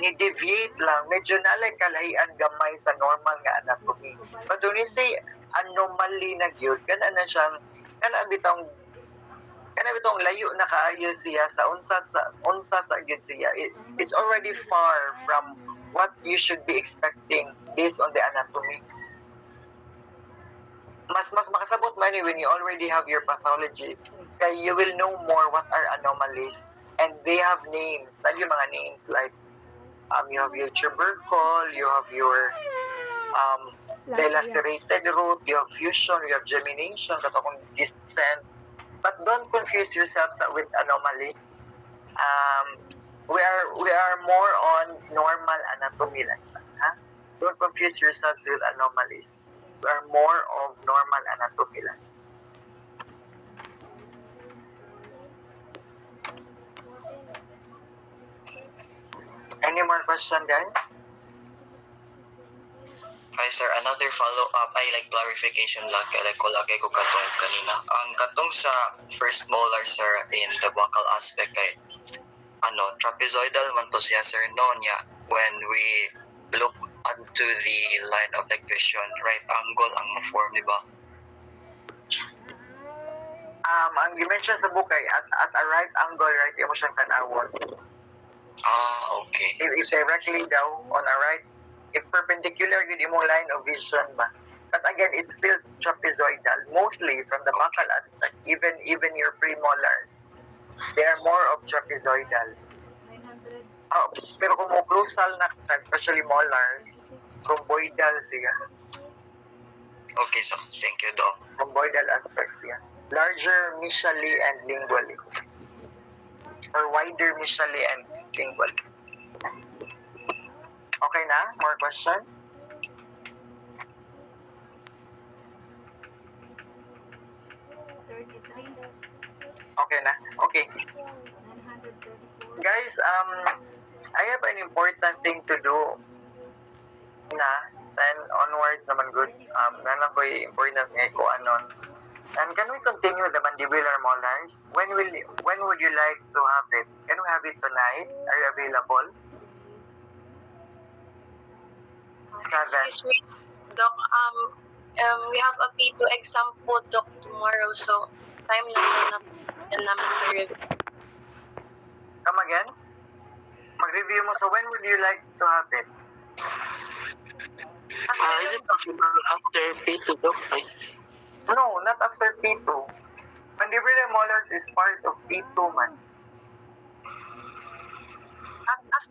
ni-deviate lang, medyo nalay kalahian gamay sa normal nga anatomy. But when you say anomaly na gyud, kana na siyang, kana bitong layo na kaayo siya sa unsa sa gyud siya. It's already far from what you should be expecting based on the anatomy. Mas makasabot man when you already have your pathology, kaya you will know more what are anomalies, and they have names. Like yung mga names like you have your tubercle, you have your delacerated root, you have fusion, you have gemination, katong descent. But don't confuse yourselves with anomaly. We are more on normal anatomy lang sa, ha? Don't confuse yourselves with anomalies. We are more of normal anatomy lang. Any more question, guys? Hi sir, another follow-up ay like clarification lang kaya like ko lagay ko katong kanina. Ang katong sa first molar sir in the buccal aspect kay trapezoidal man to siya sir no niya when we look onto the line of like vision, right angle ang form, di ba? Ang dimension sa book ay at a right angle, right mo siyang tanawon. Okay. If directly daw on a right, if perpendicular yun imong line of vision ba. But again, it's still trapezoidal, mostly from the buccal aspect. Even your premolars, they are more of trapezoidal. Pero kung occlusal na, especially molars, rhomboidal siya. Okay, so thank you, Doc. Rhomboidal aspects siya. Larger mesially and lingually. Or wider mesially and lingually. Okay na? More question? Okay na? Okay. 934. Guys, I have an important thing to do na 10 onwards naman good. Nalang ko important nga ko anon. And can we continue the mandibular molars? When would you like to have it? Can we have it tonight? Are you available? 7. Excuse me, Doc. We have a P2 exam po, Doc, tomorrow. So, time na sana namin to review. Come again? Mag-review mo. So when would you like to have it? Is it possible after P2, Doc? No, not after P2. Mandibular molars is part of P2, man.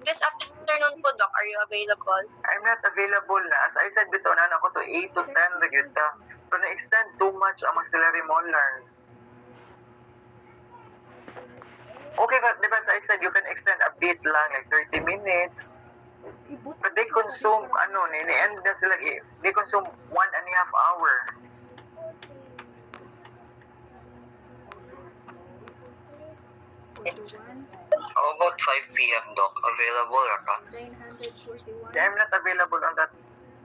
This afternoon po, Doc, are you available? I'm not available na. As I said, bitonan ako to 8 to 10 regulta. So na-extend too much ang maxillary molars. Okay, but di ba as I said, you can extend a bit lang, like 30 minutes. But they consume, end na sila, they consume 1.5 hour. How about 5 p.m. Doc? Available or not? 941. I'm not available on that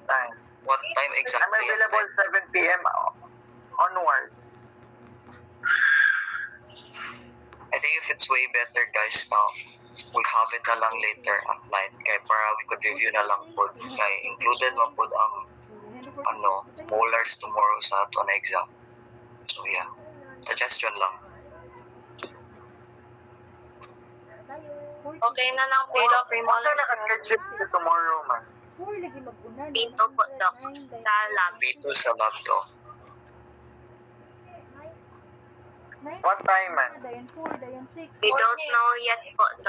time. What time I'm exactly? at available night? 7 p.m. onwards. I think if it's way better, guys, now, we'll have it na lang later at night. Kaya para we could review na lang po. Kaya included mo po ang molars tomorrow sa ato na exam. So yeah, suggestion lang. Okay na lang po, Doc. Masa naka-schedule tomorrow, man? 4 lagi mag-una. P2 po, Doc. Sa lab. B2 sa lab, Doc. What time, man? Dayan 4, dayan 6. We don't know yet po, Doc.